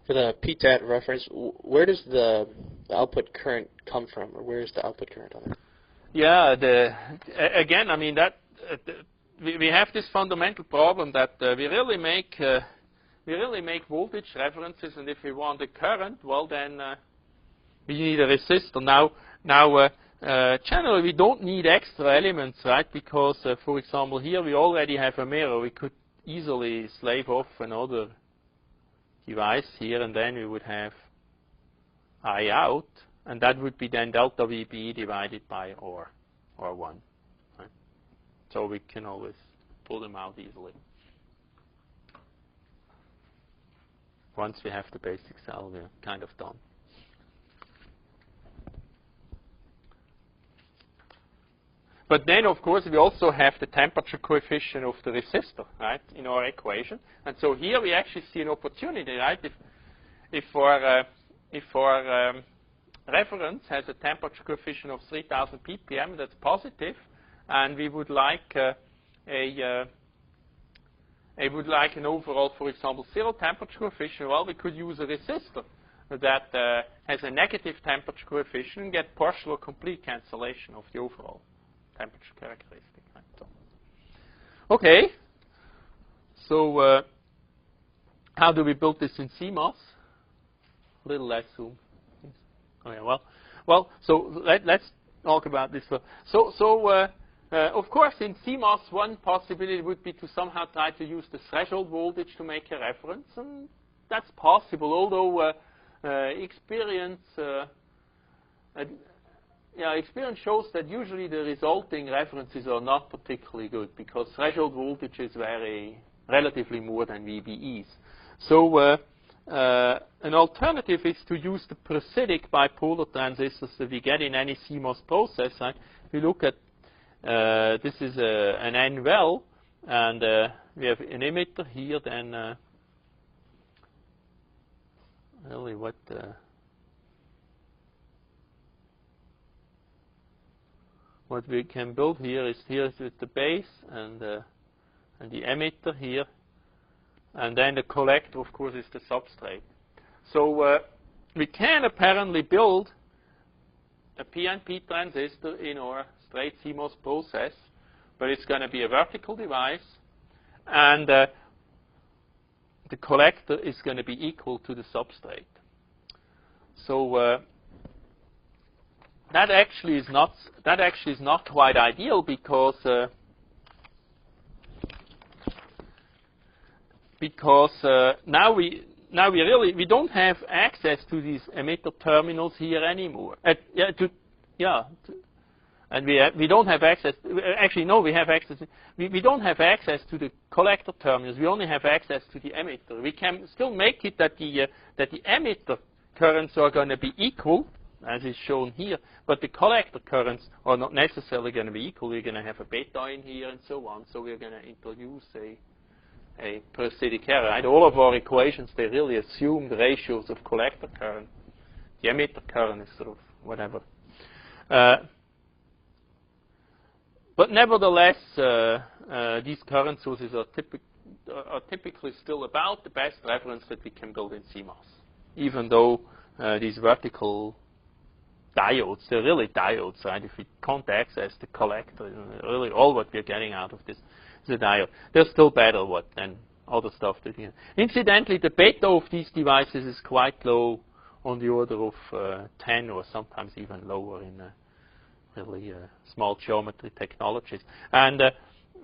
For the P10 reference, where does the output current come from, or where is the output current on it? Yeah, again, I mean that we have this fundamental problem that we really make voltage references, and if we want a current, well then we need a resistor. Now, generally we don't need extra elements, right? Because, for example, here we already have a mirror. We could easily slave off another device here, and then we would have I out. And that would be then delta VB divided by R1. Right? So we can always pull them out easily. Once we have the basic cell, we're kind of done. But then, of course, we also have the temperature coefficient of the resistor, right, in our equation. And so here we actually see an opportunity, right? If our reference has a temperature coefficient of 3,000 ppm, that's positive, and we would like an overall, for example, zero temperature coefficient. Well, we could use a resistor that has a negative temperature coefficient and get partial or complete cancellation of the overall temperature characteristic. Right? So, okay. So how do we build this in CMOS? A little less zoom. Oh, yeah, well. So let's talk about this. Of course, in CMOS, one possibility would be to somehow try to use the threshold voltage to make a reference, and that's possible. Although experience shows that usually the resulting references are not particularly good because threshold voltage is relatively more than VBEs. So an alternative is to use the parasitic bipolar transistors that we get in any CMOS process. Right? We look at this is an N-well, and we have an emitter here. Then really what we can build here is with the base and the emitter here. And then the collector, of course, is the substrate. So we can apparently build a PNP transistor in our straight CMOS process, but it's going to be a vertical device, and the collector is going to be equal to the substrate. So that actually is not quite ideal because now we don't have access to these emitter terminals here anymore. And we don't have access. Actually, no, we have access. We don't have access to the collector terminals. We only have access to the emitter. We can still make it that the emitter currents are going to be equal, as is shown here, but the collector currents are not necessarily going to be equal. We're going to have a beta in here and so on. So we're going to introduce a parasitic error. Right? All of our equations, they really assume the ratios of collector current. The emitter current is sort of whatever. But nevertheless, these current sources are typically still about the best reference that we can build in CMOS, even though these vertical diodes, they're really diodes, right? If we can't access the collector, really all what we're getting out of this is a diode. They're still better than other stuff that we have. Incidentally, the beta of these devices is quite low, on the order of 10 or sometimes even lower in really small geometry technologies. And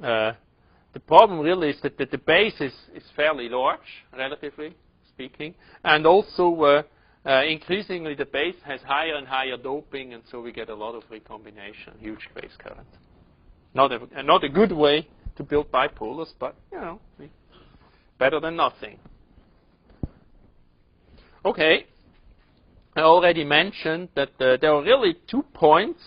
the problem really is that the base is fairly large, relatively speaking, and also increasingly the base has higher and higher doping, and so we get a lot of recombination, huge base current. Not a good way to build bipolars, but better than nothing. Okay, I already mentioned that there are really 2 points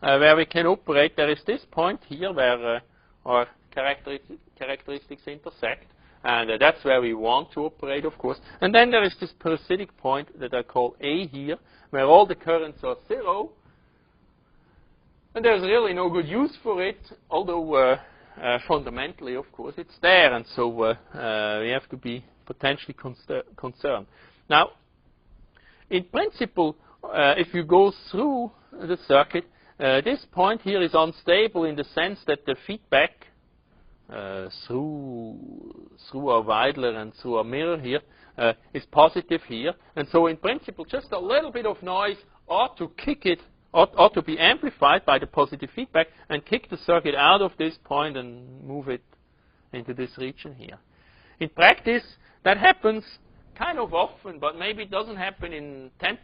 where we can operate. There is this point here where our characteristics intersect, and that's where we want to operate, of course. And then there is this parasitic point that I call A here, where all the currents are 0. And there's really no good use for it, although fundamentally, of course, it's there. And so we have to be potentially concerned. Now, in principle, if you go through the circuit, this point here is unstable in the sense that the feedback through our Weidler and through our mirror here is positive here. And so in principle, just a little bit of noise ought to kick it, ought to be amplified by the positive feedback and kick the circuit out of this point and move it into this region here. In practice, that happens kind of often, but maybe it doesn't happen in 10%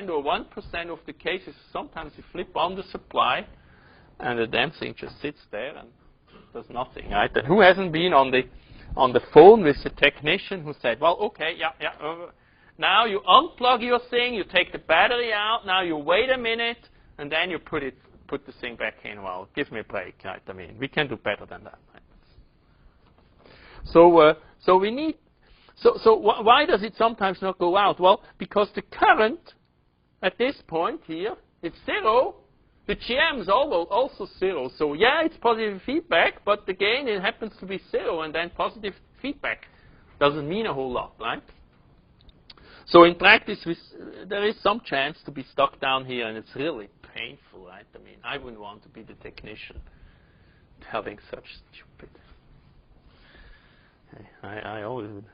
or 1% of the cases. Sometimes you flip on the supply, and the damn thing just sits there and does nothing, right? And who hasn't been on the phone with the technician who said, well, okay, now you unplug your thing, you take the battery out, now you wait a minute, and then you put the thing back in. Well, give me a break, right? I mean, we can do better than that, right? So we need. So why does it sometimes not go out? Well, because the current at this point here is 0. The GM is also 0. So yeah, it's positive feedback, but the gain, it happens to be 0, and then positive feedback doesn't mean a whole lot, right? So in practice, there is some chance to be stuck down here, and it's really painful, right? I mean, I wouldn't want to be the technician telling such stupid. I always would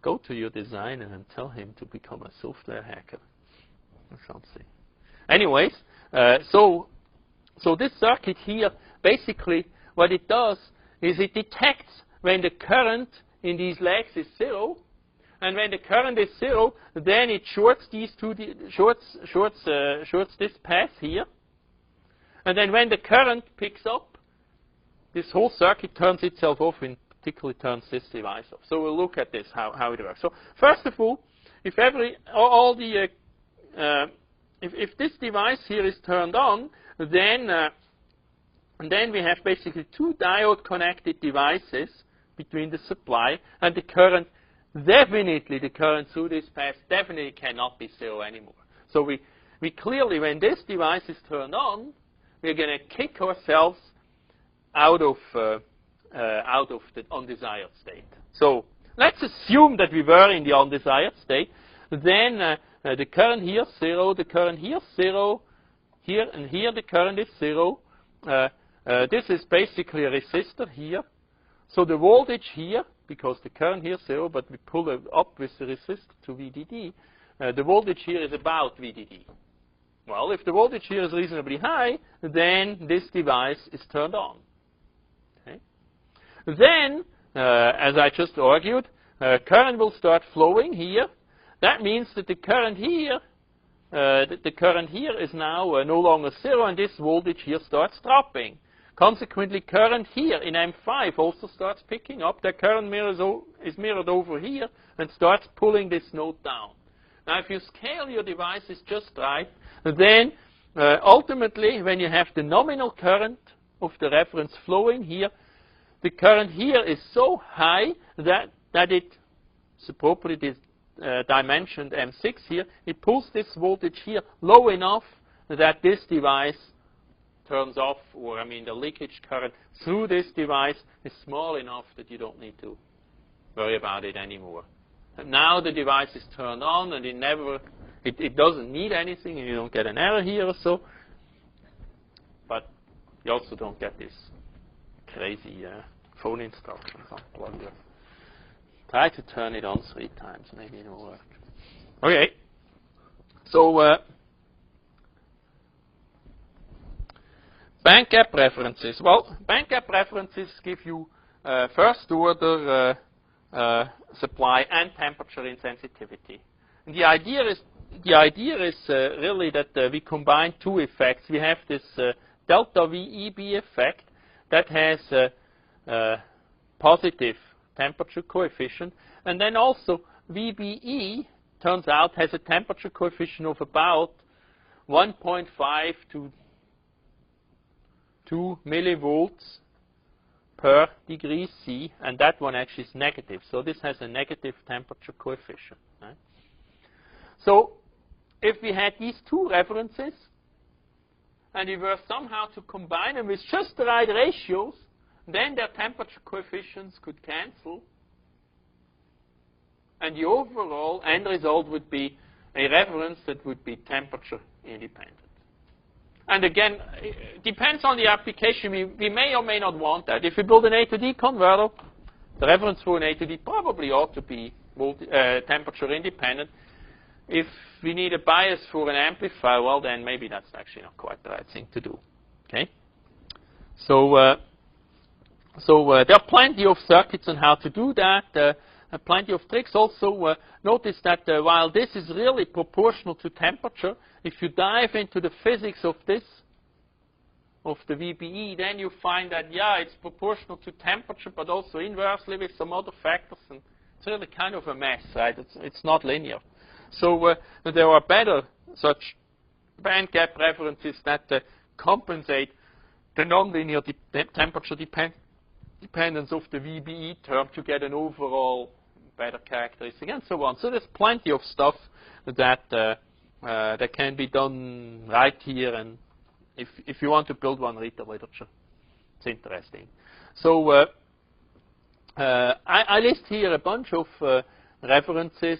go to your designer and tell him to become a software hacker or something. Anyways, so this circuit here, basically what it does is it detects when the current in these legs is 0, and when the current is 0, then it shorts these shorts this path here, and then when the current picks up, this whole circuit turns itself off, in particularly turns this device off. So we'll look at this, how it works. So first of all, if if this device here is turned on, then we have basically 2 diode connected devices between the supply, and the current through this path definitely cannot be 0 anymore. So we clearly, when this device is turned on, we're going to kick ourselves out of the undesired state. So let's assume that we were in the undesired state. Then the current here 0, the current here 0, here and here the current is 0. This is basically a resistor here. So the voltage here, because the current here is 0, but we pull it up with the resistor to VDD, the voltage here is about VDD. Well, if the voltage here is reasonably high, then this device is turned on. Okay. Then, as I just argued, current will start flowing here. That means that the current here, is now no longer 0, and this voltage here starts dropping. Consequently, current here in M5 also starts picking up. The current is mirrored over here and starts pulling this node down. Now, if you scale your devices just right, then ultimately, when you have the nominal current of the reference flowing here, the current here is so high that it, so properly this dimensioned M6 here, it pulls this voltage here low enough that this device turns off, or I mean the leakage current through this device is small enough that you don't need to worry about it anymore. And now the device is turned on, and it doesn't need anything, and you don't get an error here or so. But you also don't get this crazy phone instructions on plug. Try to turn it on 3 times, maybe it will work. Okay. So band gap references. Well, band gap references give you first order supply and temperature insensitivity. And the idea is really that we combine 2 effects. We have this delta VEB effect that has a positive temperature coefficient, and then also VBE turns out has a temperature coefficient of about 1.5 to 2 millivolts per degree C, and that one actually is negative. So this has a negative temperature coefficient. Right? So if we had these 2 references, and we were somehow to combine them with just the right ratios, then their temperature coefficients could cancel, and the overall end result would be a reference that would be temperature independent. And again, it depends on the application. We may or may not want that. If we build an A to D converter, the reference for an A to D probably ought to be temperature independent. If we need a bias for an amplifier, well, then maybe that's actually not quite the right thing to do. Okay. So there are plenty of circuits on how to do that. Plenty of tricks. Also, notice that while this is really proportional to temperature, if you dive into the physics of this, of the VBE, then you find that, yeah, it's proportional to temperature, but also inversely with some other factors, and it's really kind of a mess, right? It's not linear. So there are better such band gap references that compensate the nonlinear temperature dependence of the VBE term to get an overall better characteristic, and so on. So there's plenty of stuff that that can be done right here, and if you want to build one, read the literature. It's interesting. So I list here a bunch of references.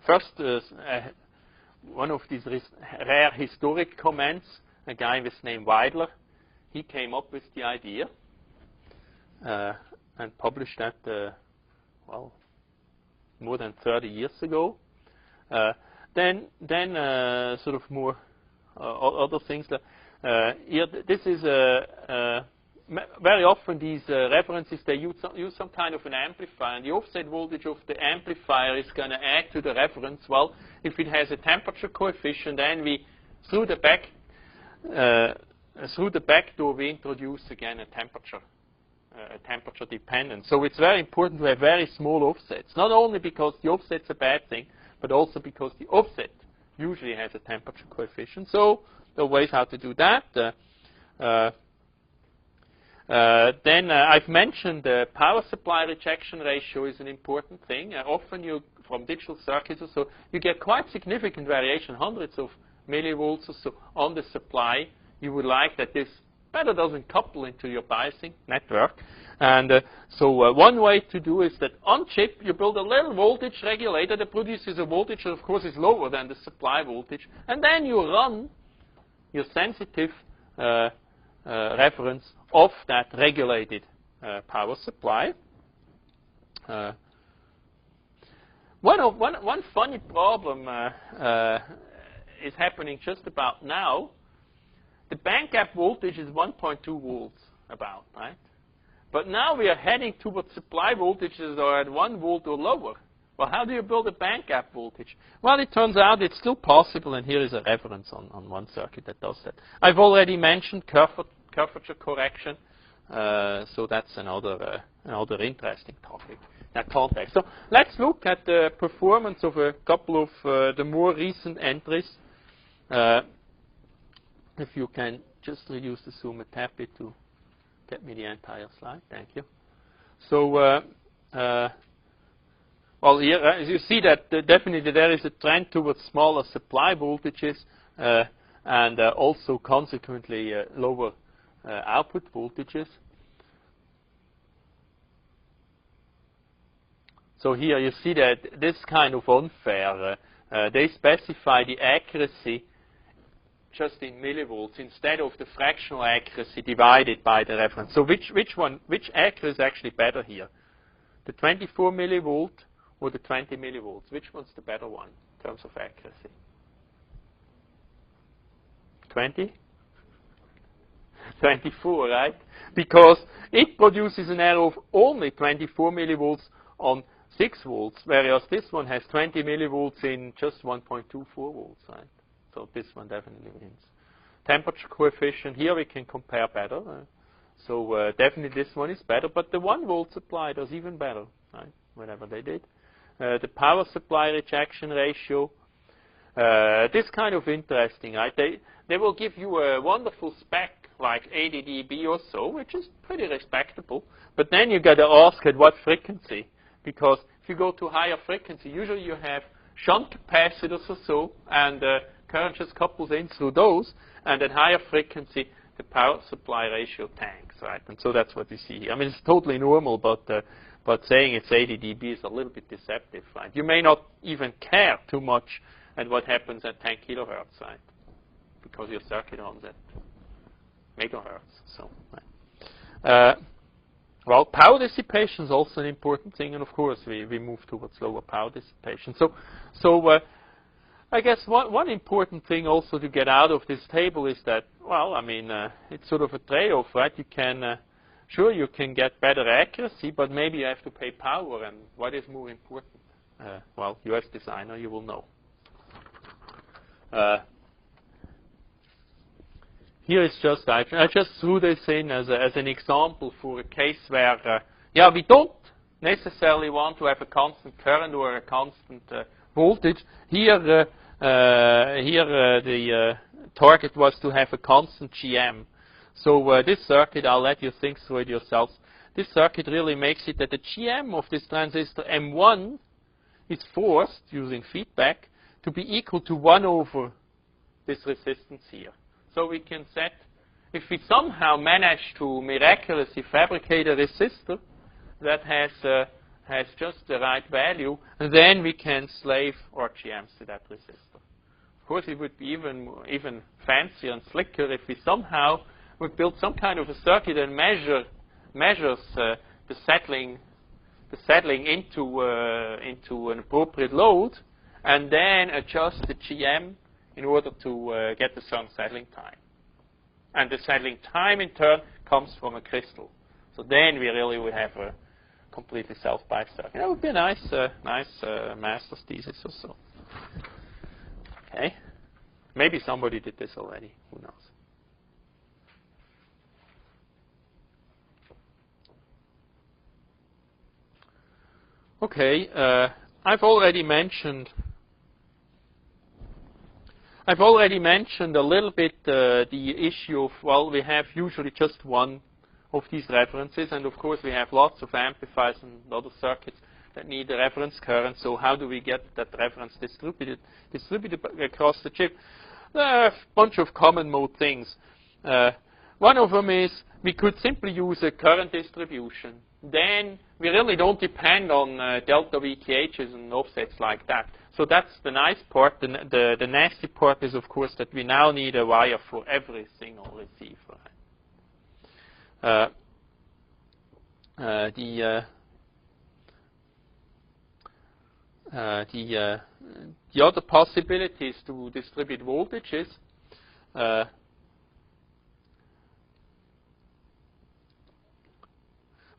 First, one of these rare historic comments, a guy with name Weidler, he came up with the idea and published that, well, more than 30 years ago. Then sort of more other things. Here, this is very often these references, they use some kind of an amplifier, and the offset voltage of the amplifier is going to add to the reference. Well, if it has a temperature coefficient, then we through the back door we introduce again a temperature dependence. So it's very important to have very small offsets, not only because the offset's a bad thing, but also because the offset usually has a temperature coefficient. So there are ways how to do that. Then I've mentioned the power supply rejection ratio is an important thing. Often you, from digital circuits or so, you get quite significant variation, hundreds of millivolts or so on the supply. You would like that this better doesn't couple into your biasing network. And so one way to do is that on chip you build a little voltage regulator that produces a voltage that of course is lower than the supply voltage, and then you run your sensitive reference of that regulated power supply. One funny problem is happening just about now. The band gap voltage is 1.2 volts about, right? But now we are heading towards supply voltages that are at 1 volt or lower. Well, how do you build a band gap voltage? Well, it turns out it's still possible, and here is a reference on one circuit that does that. I've already mentioned curvature correction, so that's another interesting topic in that context. So let's look at the performance of a couple of the more recent entries. If you can just reduce the zoom a tad bit to get me the entire slide. Thank you. So well, here as you see that definitely there is a trend towards smaller supply voltages and also consequently lower output voltages. So here you see that this kind of unfair, they specify the accuracy just in millivolts instead of the fractional accuracy divided by the reference. So which accuracy is actually better here? The 24 millivolt or the 20 millivolts? Which one's the better one in terms of accuracy? 20? 24, right? Because it produces an error of only 24 millivolts on 6 volts, whereas this one has 20 millivolts in just 1.24 volts, right? So this one definitely wins. Temperature coefficient, here we can compare better. So definitely this one is better, but the 1 volt supply does even better, right? Whatever they did. The power supply rejection ratio, this kind of interesting, right? They will give you a wonderful spec like 80 dB or so, which is pretty respectable, but then you got to ask at what frequency, because if you go to higher frequency, usually you have shunt capacitors or so, and current just couples in through those, and at higher frequency, the power supply ratio tanks, right? And so that's what you see here. I mean, it's totally normal, but saying it's 80 dB is a little bit deceptive, right? You may not even care too much at what happens at 10 kilohertz, right? Because your circuit runs at megahertz. So, right. Well, power dissipation is also an important thing, and of course we move towards lower power dissipation. So I guess one important thing also to get out of this table is that, well, I mean, it's sort of a trade-off, right? You can, sure, you can get better accuracy, but maybe you have to pay power, and what is more important? Well, you as designer, you will know. Here is just, I just threw this in as an example for a case where, yeah, we don't necessarily want to have a constant current or a constant voltage. Here, the target was to have a constant GM. So this circuit, I'll let you think through it yourselves. This circuit really makes it that the GM of this transistor M1 is forced, using feedback, to be equal to 1 over this resistance here. So we can set, if we somehow manage to miraculously fabricate a resistor that has just the right value, then we can slave RGMs to that resistor. Of course, it would be even fancier and slicker if we somehow would build some kind of a circuit that measures the settling into an appropriate load, and then adjust the GM in order to get the certain settling time. And the settling time, in turn, comes from a crystal. So then we really would have a completely self-biased circuit. That would be a nice master's thesis or so. Okay. Maybe somebody did this already. Who knows? Okay. I've already mentioned a little bit the issue of, well, we have usually just one of these references, and of course we have lots of amplifiers and other circuits that need a reference current. So how do we get that reference distributed across the chip? There are a bunch of common mode things. One of them is we could simply use a current distribution. Then we really don't depend on delta VTHs and offsets like that. So that's the nice part. The nasty part is, of course, that we now need a wire for every single receiver. The other possibility is to distribute voltages.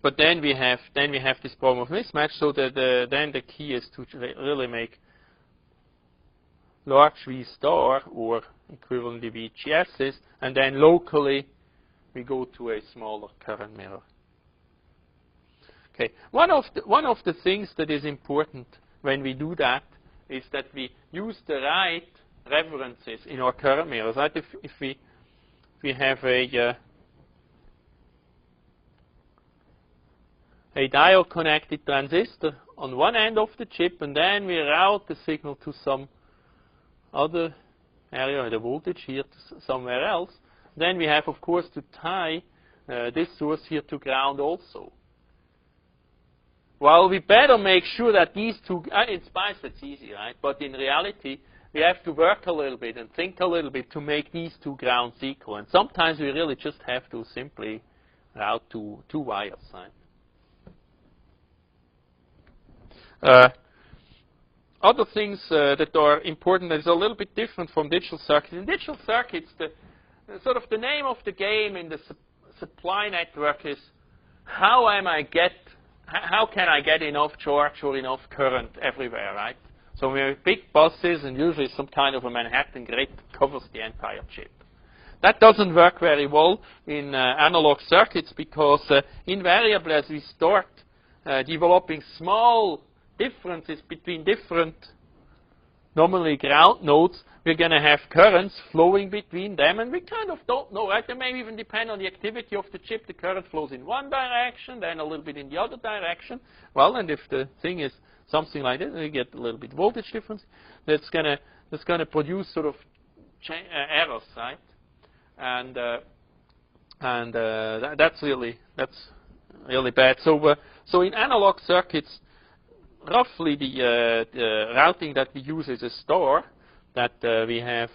But then we have this problem of mismatch. So then the key is to really make large V star or equivalently VGSs, and then locally we go to a smaller current mirror. Okay. One of the things that is important when we do that is that we use the right references in our current mirrors. Right? If we have a a diode-connected transistor on one end of the chip, and then we route the signal to some other area, the voltage here, to somewhere else. Then we have, of course, to tie this source here to ground also. Well, we better make sure that these two, in SPICE it's easy, right? But in reality, we have to work a little bit and think a little bit to make these two grounds equal. And sometimes we really just have to simply route two wires, right? Other things that are important that is a little bit different from digital circuits. In digital circuits, the sort of the name of the game in the supply network is how can I get enough charge or enough current everywhere, right? So we have big buses and usually some kind of a Manhattan grid covers the entire chip. That doesn't work very well in analog circuits because invariably as we start developing small differences between different nominally ground nodes, we're going to have currents flowing between them, and we kind of don't know, right? They may even depend on the activity of the chip. The current flows in one direction, then a little bit in the other direction. Well, and if the thing is something like this, we get a little bit voltage difference. That's going to produce sort of errors, right? And that's really bad. So in analog circuits, roughly the routing that we use is a star that we have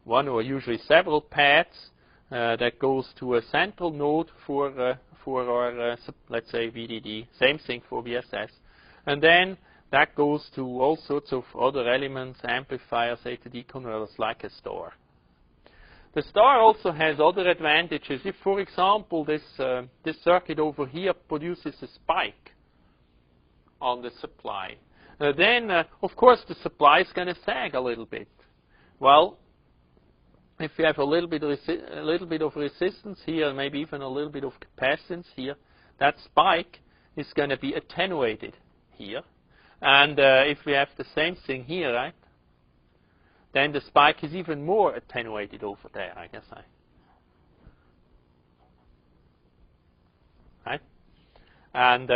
one or usually several paths that goes to a central node for our let's say VDD. Same thing for VSS, and then that goes to all sorts of other elements, amplifiers, A to D converters, like a star. The star also has other advantages. If, for example, this circuit over here produces a spike on the supply, then of course the supply is going to sag a little bit. Well, if you have a little bit of resistance here, maybe even a little bit of capacitance here, that spike is going to be attenuated here. And if we have the same thing here, right, then the spike is even more attenuated over there, I guess. Right? And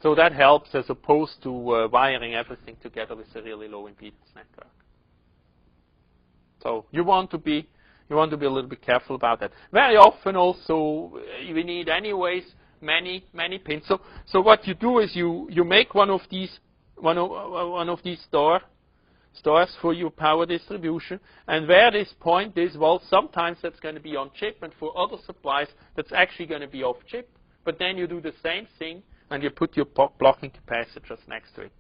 so that helps as opposed to wiring everything together with a really low impedance network. So you want to be a little bit careful about that. Very often also we need anyways many pins. So what you do is you make one of these stars for your power distribution, and where this point is, well, sometimes that's going to be on chip, and for other supplies that's actually going to be off chip. But then you do the same thing and you put your blocking capacitors next to it.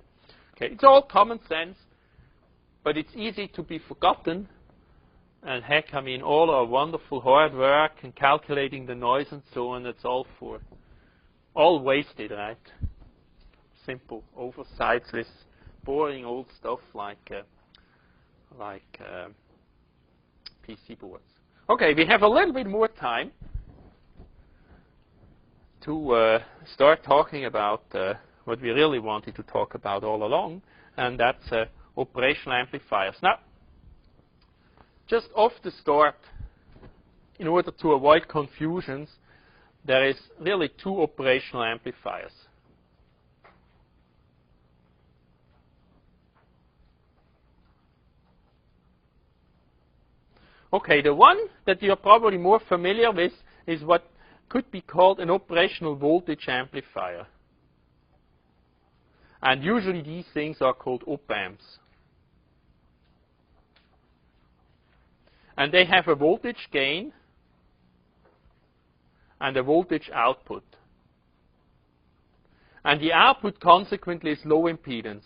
Okay, it's all common sense, but it's easy to be forgotten. And heck, I mean, all our wonderful hard work and calculating the noise and so on, it's all wasted, right? Simple oversights with boring old stuff like PC boards. Okay, we have a little bit more time to start talking about what we really wanted to talk about all along, and that's operational amplifiers. Now, just off the start, in order to avoid confusions, there is really two operational amplifiers. Okay, the one that you're probably more familiar with is what could be called an operational voltage amplifier. And usually these things are called op-amps. And they have a voltage gain and a voltage output. And the output consequently is low impedance.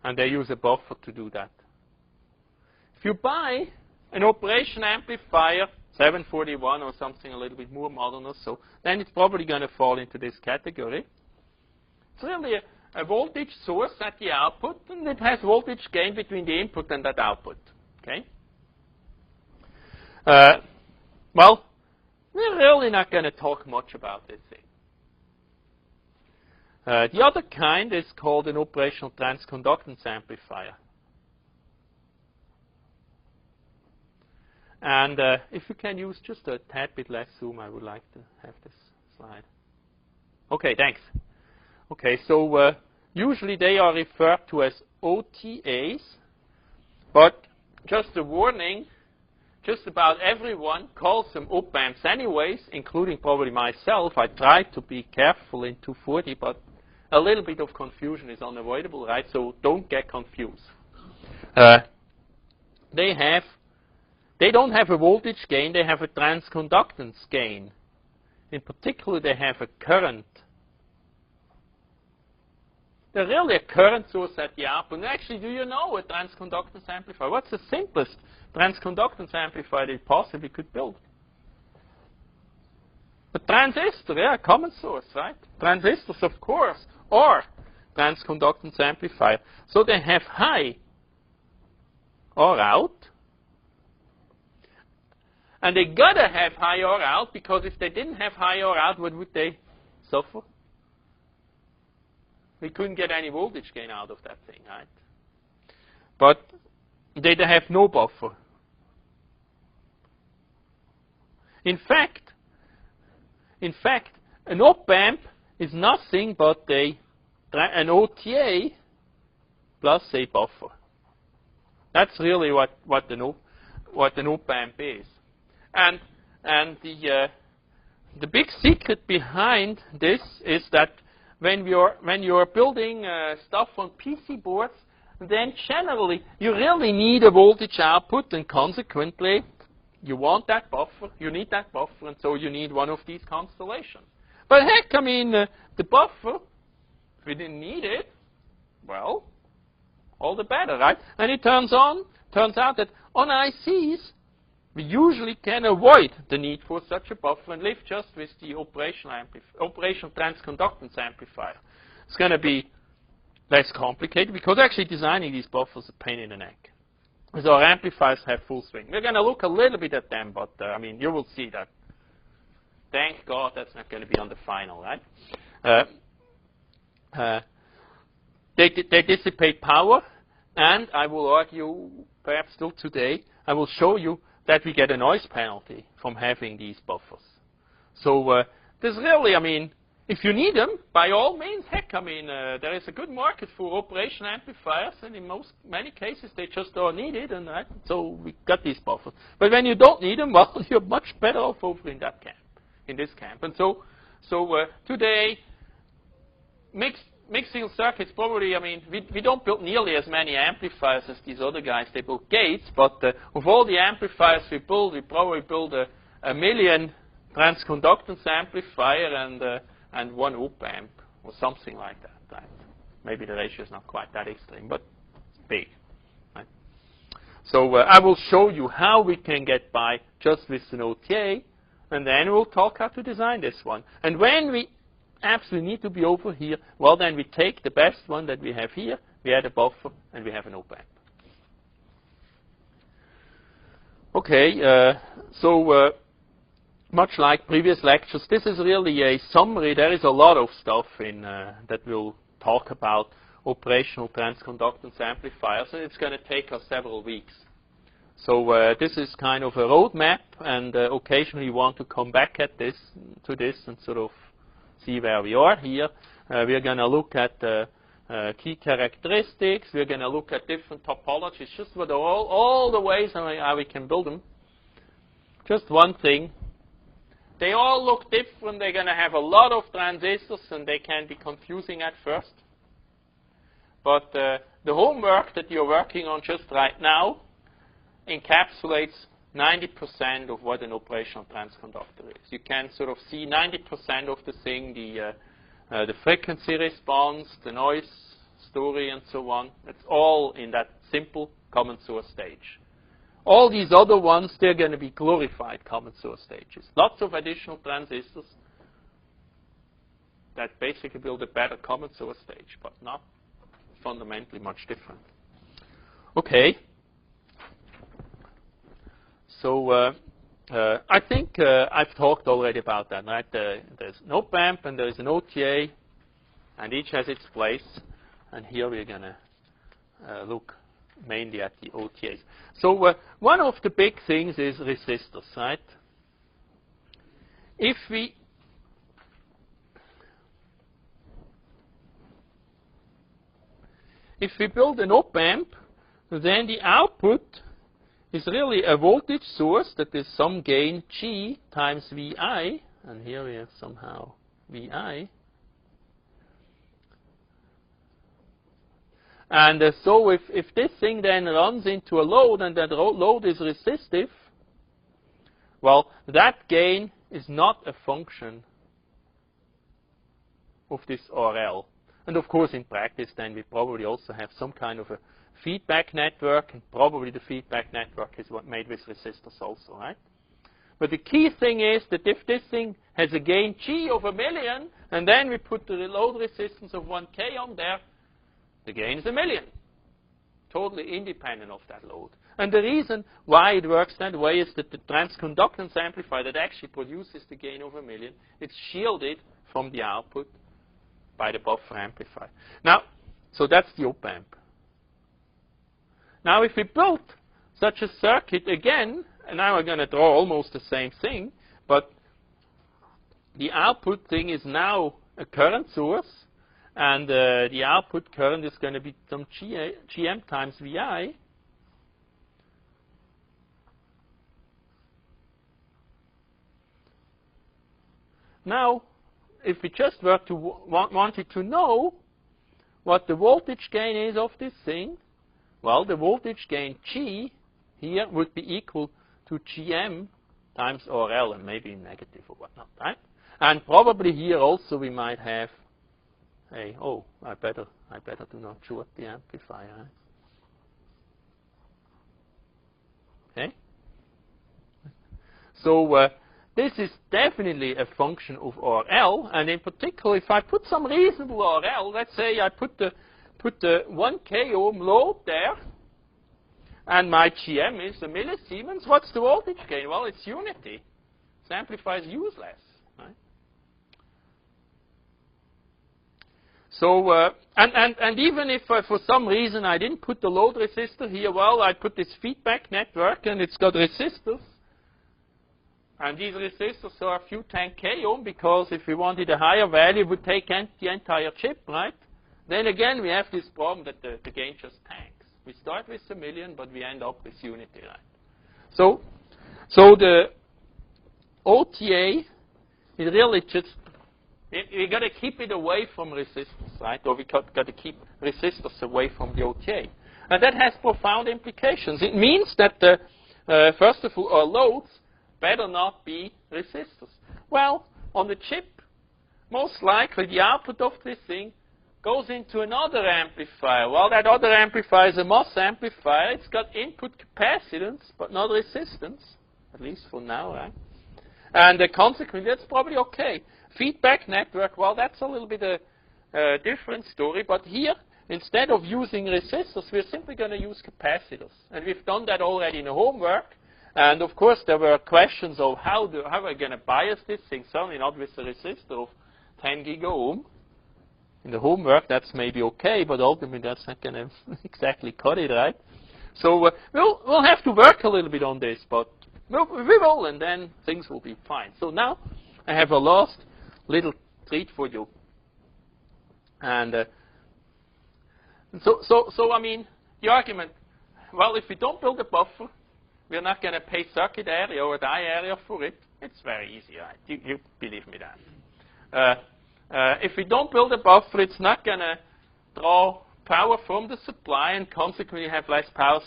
And they use a buffer to do that. If you buy an operation amplifier, 741 or something a little bit more modern or so, then it's probably going to fall into this category. It's really a voltage source at the output, and it has voltage gain between the input and that output. Okay? Well, we're really not going to talk much about this thing. The other kind is called an operational transconductance amplifier. And if we can use just a tad bit less zoom, I would like to have this slide. Okay, thanks. Okay, so usually they are referred to as OTAs, but just a warning, just about everyone calls them op-amps anyways, including probably myself. I try to be careful in 240, but a little bit of confusion is unavoidable, right? So don't get confused. They don't have a voltage gain, they have a transconductance gain. In particular, they have a current. They're really a current source at the output. And actually, do you know a transconductance amplifier? What's the simplest transconductance amplifier they possibly could build? A transistor, yeah, a common source, right? Transistors, of course, or transconductance amplifier. So they have high or out. And they gotta have high or out, because if they didn't have high or out, what would they suffer? We couldn't get any voltage gain out of that thing, right? But they have no buffer. In fact, an op-amp is nothing but an OTA plus a buffer. That's really what an op-amp is. And the big secret behind this is that when you're building stuff on PC boards, then generally you really need a voltage output, and consequently you want that buffer, you need that buffer, and so you need one of these constellations. But heck, I mean, the buffer, if we didn't need it, well, all the better, right? And it turns out that on ICs, we usually can avoid the need for such a buffer and live just with the operational transconductance amplifier. It's going to be less complicated, because actually designing these buffers is a pain in the neck. So our amplifiers have full swing. We're going to look a little bit at them, but I mean, you will see that. Thank God that's not going to be on the final, right? They dissipate power, and I will argue, perhaps still today, I will show you that we get a noise penalty from having these buffers. So there's really, I mean, if you need them, by all means, heck, I mean, there is a good market for operation amplifiers, and in many cases they just don't need it, and so we got these buffers. But when you don't need them, well, you're much better off over in that camp, in this camp. And so today, mixing circuits probably, I mean, we don't build nearly as many amplifiers as these other guys. They build gates, but of all the amplifiers we probably build a million transconductance amplifier and one op-amp or something like that. Right? Maybe the ratio is not quite that extreme, but it's big. Right? So I will show you how we can get by just with an OTA, and then we'll talk how to design this one. And when we absolutely need to be over here, well, then we take the best one that we have here, we add a buffer, and we have an op-amp. Okay, so much like previous lectures, this is really a summary. There is a lot of stuff in that we'll talk about operational transconductance amplifiers, and it's going to take us several weeks. So this is kind of a roadmap, and occasionally you want to come back to this and sort of see where we are here. We're going to look at key characteristics. We're going to look at different topologies, just what all the ways how we can build them. Just one thing. They all look different. They're going to have a lot of transistors, and they can be confusing at first. But the homework that you're working on just right now encapsulates 90% of what an operational transconductor is. You can sort of see 90% of the thing, the frequency response, the noise story, and so on. It's all in that simple common source stage. All these other ones, they're going to be glorified common source stages. Lots of additional transistors that basically build a better common source stage, but not fundamentally much different. Okay. So I think I've talked already about that, right? There's an op-amp and there's an OTA, and each has its place. And here we're going to look mainly at the OTAs. So one of the big things is resistors, right? If we build an op-amp, then the output is really a voltage source that is some gain G times Vi, and here we have somehow Vi. And so if this thing then runs into a load and that load is resistive, well, that gain is not a function of this RL. And of course, in practice, then we probably also have some kind of a feedback network, and probably the feedback network is what made with resistors also, right? But the key thing is that if this thing has a gain G of 1,000,000, and then we put the load resistance of 1K on there, the gain is 1,000,000, totally independent of that load. And the reason why it works that way is that the transconductance amplifier that actually produces the gain of 1,000,000, it's shielded from the output by the buffer amplifier. Now, so that's the op-amp. Now, if we build such a circuit again, and now we're going to draw almost the same thing, but the output thing is now a current source, and the output current is going to be some Gm times Vi. Now, if we just were to wanted to know what the voltage gain is of this thing, well, the voltage gain G here would be equal to Gm times RL, and maybe negative or whatnot, right? And probably here also we might have a, oh, I better do not short the amplifier. Right? Okay. So this is definitely a function of RL, and in particular, if I put some reasonable RL, let's say I put the 1K ohm load there, and my GM is a millisiemens, what's the voltage gain? Well, it's unity. This amplifier is useless. Right? So, and even if for some reason I didn't put the load resistor here, well, I put this feedback network, and it's got resistors. And these resistors are a few 10K ohm, because if we wanted a higher value, it would take the entire chip, right? Then again, we have this problem that the gain just tanks. We start with 1,000,000, but we end up with unity, right? So the OTA, it really just, we got to keep it away from resistors, right? Or we got to keep resistors away from the OTA. And that has profound implications. It means that, first of all, our loads better not be resistors. Well, on the chip, most likely the output of this thing goes into another amplifier. Well, that other amplifier is a MOS amplifier. It's got input capacitance, but not resistance, at least for now, right? And consequently, that's probably okay. Feedback network, well, that's a little bit a different story. But here, instead of using resistors, we're simply going to use capacitors. And we've done that already in the homework. And of course, there were questions of how are we going to bias this thing? Certainly not with a resistor of 10 gigaohm. In the homework, that's maybe okay, but ultimately that's not going to exactly cut it, right? So we'll have to work a little bit on this, but we will, and then things will be fine. So now I have a last little treat for you. And so I mean, the argument, well, if we don't build a buffer, we're not going to pay circuit area or die area for it. It's very easy, right? You believe me that. If we don't build a buffer, it's not going to draw power from the supply and consequently have less power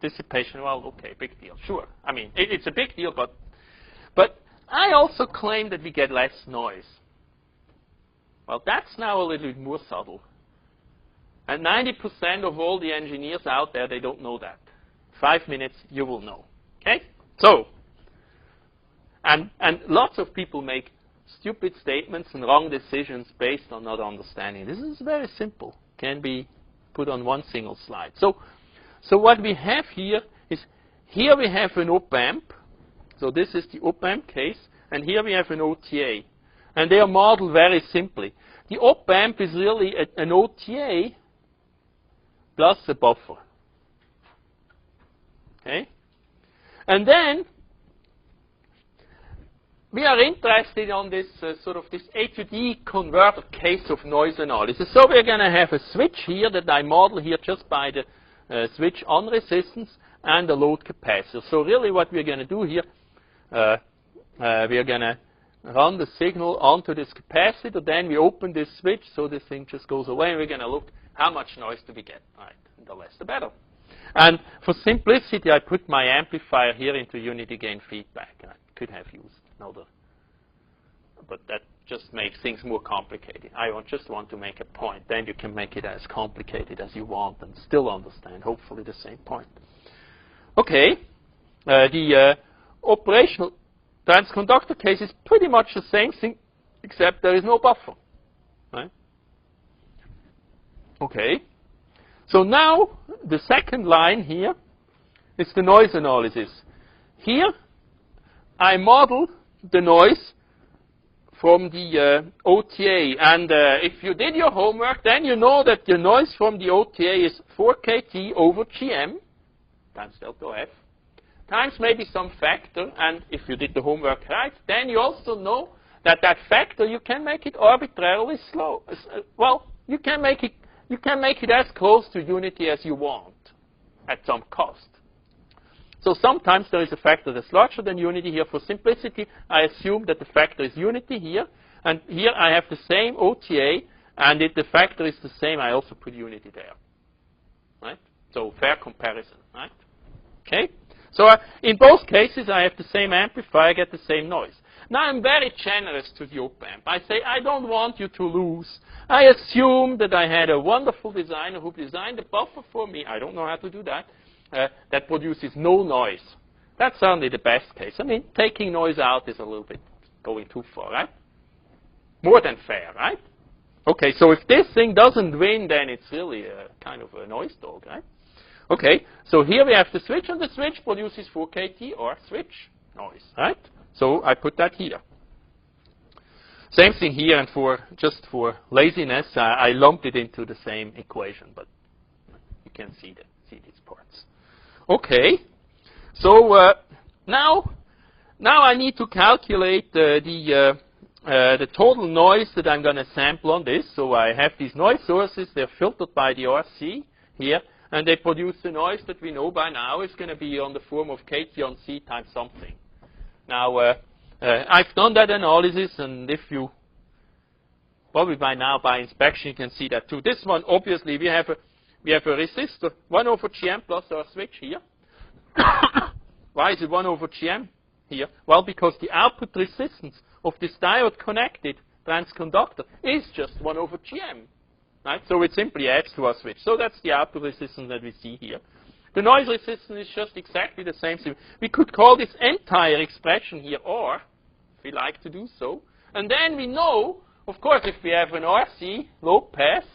dissipation. Well, okay, big deal, sure. I mean, it's a big deal, but I also claim that we get less noise. Well, that's now a little bit more subtle. And 90% of all the engineers out there, they don't know that. 5 minutes, you will know. Okay? So, and lots of people make stupid statements and wrong decisions based on not understanding. This is very simple. Can be put on one single slide. So what we have here is, here we have an op-amp. So this is the op-amp case. And here we have an OTA. And they are modeled very simply. The op-amp is really an OTA plus a buffer. Okay? And then we are interested on this sort of this A to D converter case of noise analysis. So we're going to have a switch here that I model here just by the switch on resistance and the load capacitor. So really what we're going to do here, we are going to run the signal onto this capacitor, then we open this switch, so this thing just goes away, and we're going to look how much noise do we get. Right, the less the better. And for simplicity, I put my amplifier here into unity gain feedback. I could have used another, but that just makes things more complicated. I just want to make a point. Then you can make it as complicated as you want and still understand, hopefully, the same point. Okay, the operational transconductor case is pretty much the same thing, except there is no buffer. Right? Okay. So now, the second line here is the noise analysis. Here, I model the noise from the OTA. And if you did your homework, then you know that the noise from the OTA is 4kT over GM times delta F, times maybe some factor. And if you did the homework right, then you also know that that factor, you can make it arbitrarily slow. Well, you can make it as close to unity as you want at some cost. So sometimes there is a factor that's larger than unity. Here, for simplicity, I assume that the factor is unity here. And here I have the same OTA, and if the factor is the same, I also put unity there. Right? So fair comparison. Right? Okay? So in both cases, I have the same amplifier, I get the same noise. Now I'm very generous to the op-amp. I say, I don't want you to lose. I assume that I had a wonderful designer who designed a buffer for me. I don't know how to do that. That produces no noise. That's certainly the best case. I mean, taking noise out is a little bit going too far, right? More than fair, right? Okay, so if this thing doesn't win, then it's really a kind of a noise dog, right? Okay, so here we have the switch, and the switch produces 4kT or switch noise, right? So I put that here. Same thing here, and just for laziness, I lumped it into the same equation, but you can see these parts. Okay, so now I need to calculate the total noise that I'm going to sample on this. So I have these noise sources. They're filtered by the RC here, and they produce the noise that we know by now is going to be on the form of KT on C times something. Now, I've done that analysis, and if you, probably by now, by inspection, you can see that too. This one, obviously, we have a resistor, 1 over Gm plus our switch here. Why is it 1 over Gm here? Well, because the output resistance of this diode-connected transconductor is just 1 over Gm. Right? So it simply adds to our switch. So that's the output resistance that we see here. The noise resistance is just exactly the same thing. We could call this entire expression here R, if we like to do so. And then we know, of course, if we have an RC low pass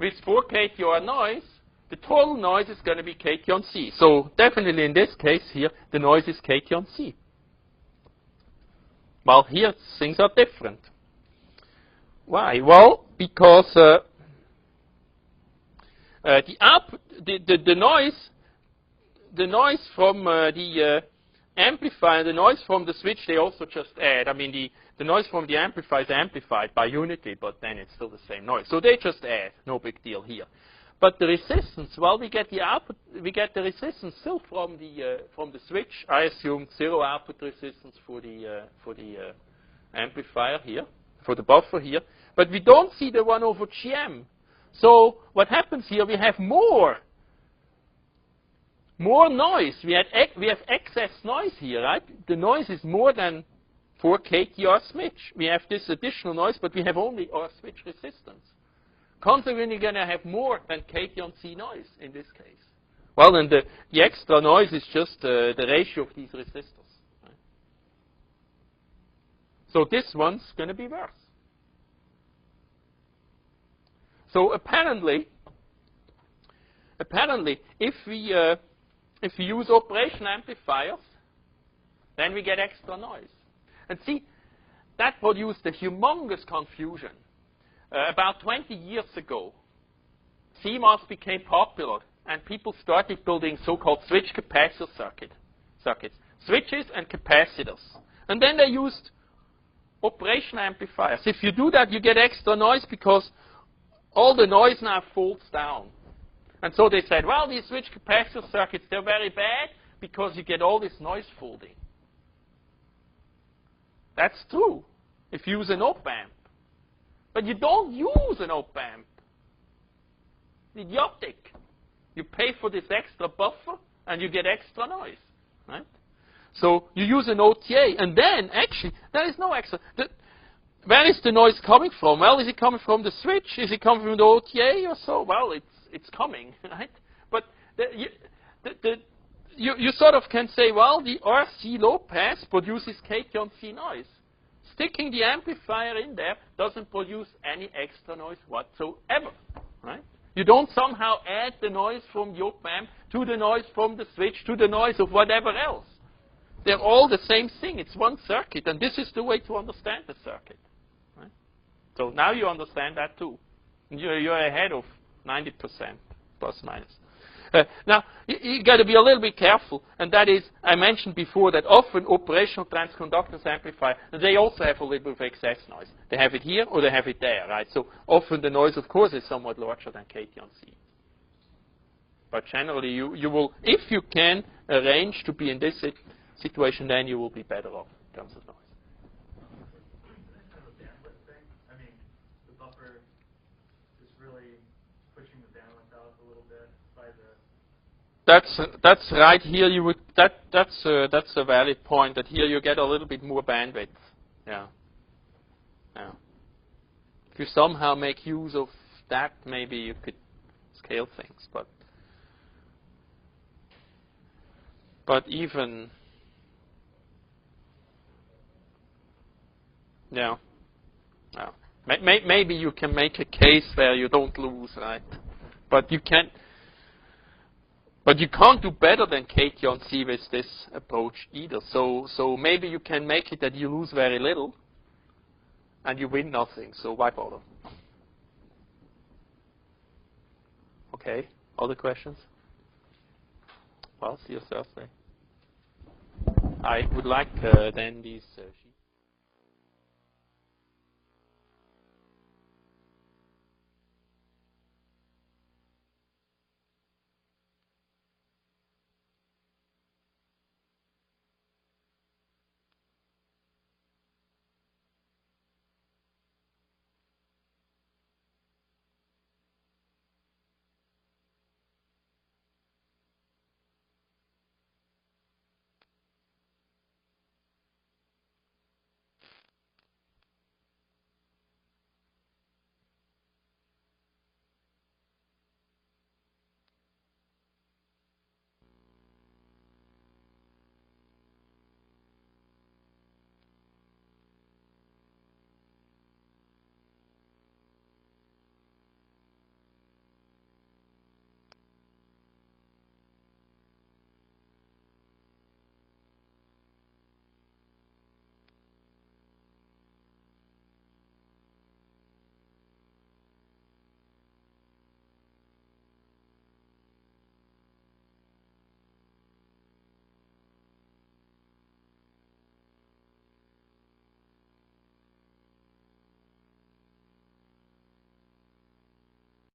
with 4 kT or noise, the total noise is going to be kT on C. So definitely in this case here, the noise is kT on C. Well, here things are different. Why? Well, because the noise from the amplifier, the noise from the switch, they also just add. I mean, the noise from the amplifier is amplified by unity, but then it's still the same noise. So they just add. No big deal here. But the resistance, well, we get the output, we get the resistance still from the switch. I assume 0 output resistance for the amplifier here, for the buffer here. But we don't see the 1 over Gm. So what happens here? We have more noise. We have excess noise here, right? The noise is more than 4 kT R switch. We have this additional noise, but we have only R switch resistance. Consequently, we're going to have more than kT on C noise in this case. Well, then the extra noise is just the ratio of these resistors. Right? So this one's going to be worse. So apparently, if we use operation amplifiers, then we get extra noise. And see, that produced a humongous confusion. About 20 years ago, CMOS became popular and people started building so-called switch capacitor circuits. Switches and capacitors. And then they used operation amplifiers. If you do that, you get extra noise because all the noise now folds down. And so they said, well, these switch capacitor circuits, they're very bad because you get all this noise folding. That's true if you use an op-amp. But you don't use an op-amp. Idiotic. You pay for this extra buffer and you get extra noise. Right? So you use an OTA, and then actually there is no extra. Where is the noise coming from? Well, is it coming from the switch? Is it coming from the OTA or so? Well, it's coming, right? But you sort of can say, well, the RC low pass produces cation C noise. Sticking the amplifier in there doesn't produce any extra noise whatsoever, right? You don't somehow add the noise from the op-amp to the noise from the switch to the noise of whatever else. They're all the same thing. It's one circuit, and this is the way to understand the circuit. Right? So now you understand that too. You're ahead of 90%, plus minus. Now, you got to be a little bit careful, and that is, I mentioned before that often operational transconductance amplifier, they also have a little bit of excess noise. They have it here or they have it there, right? So often the noise, of course, is somewhat larger than cation C. But generally, you will, if you can arrange to be in this situation, then you will be better off in terms of noise. Kind of a bandwidth thing. I mean, the buffer is really pushing the bandwidth out a little bit by the. That's right. Here you would that's a valid point. That here you get a little bit more bandwidth. Yeah. Yeah. If you somehow make use of that, maybe you could scale things, but even. Yeah. Yeah. Maybe you can make a case where you don't lose, right? But you can't do better than cation C with this approach either. So maybe you can make it that you lose very little and you win nothing. So why bother? Okay. Other questions? Well, see you Thursday. I would like then these sheets.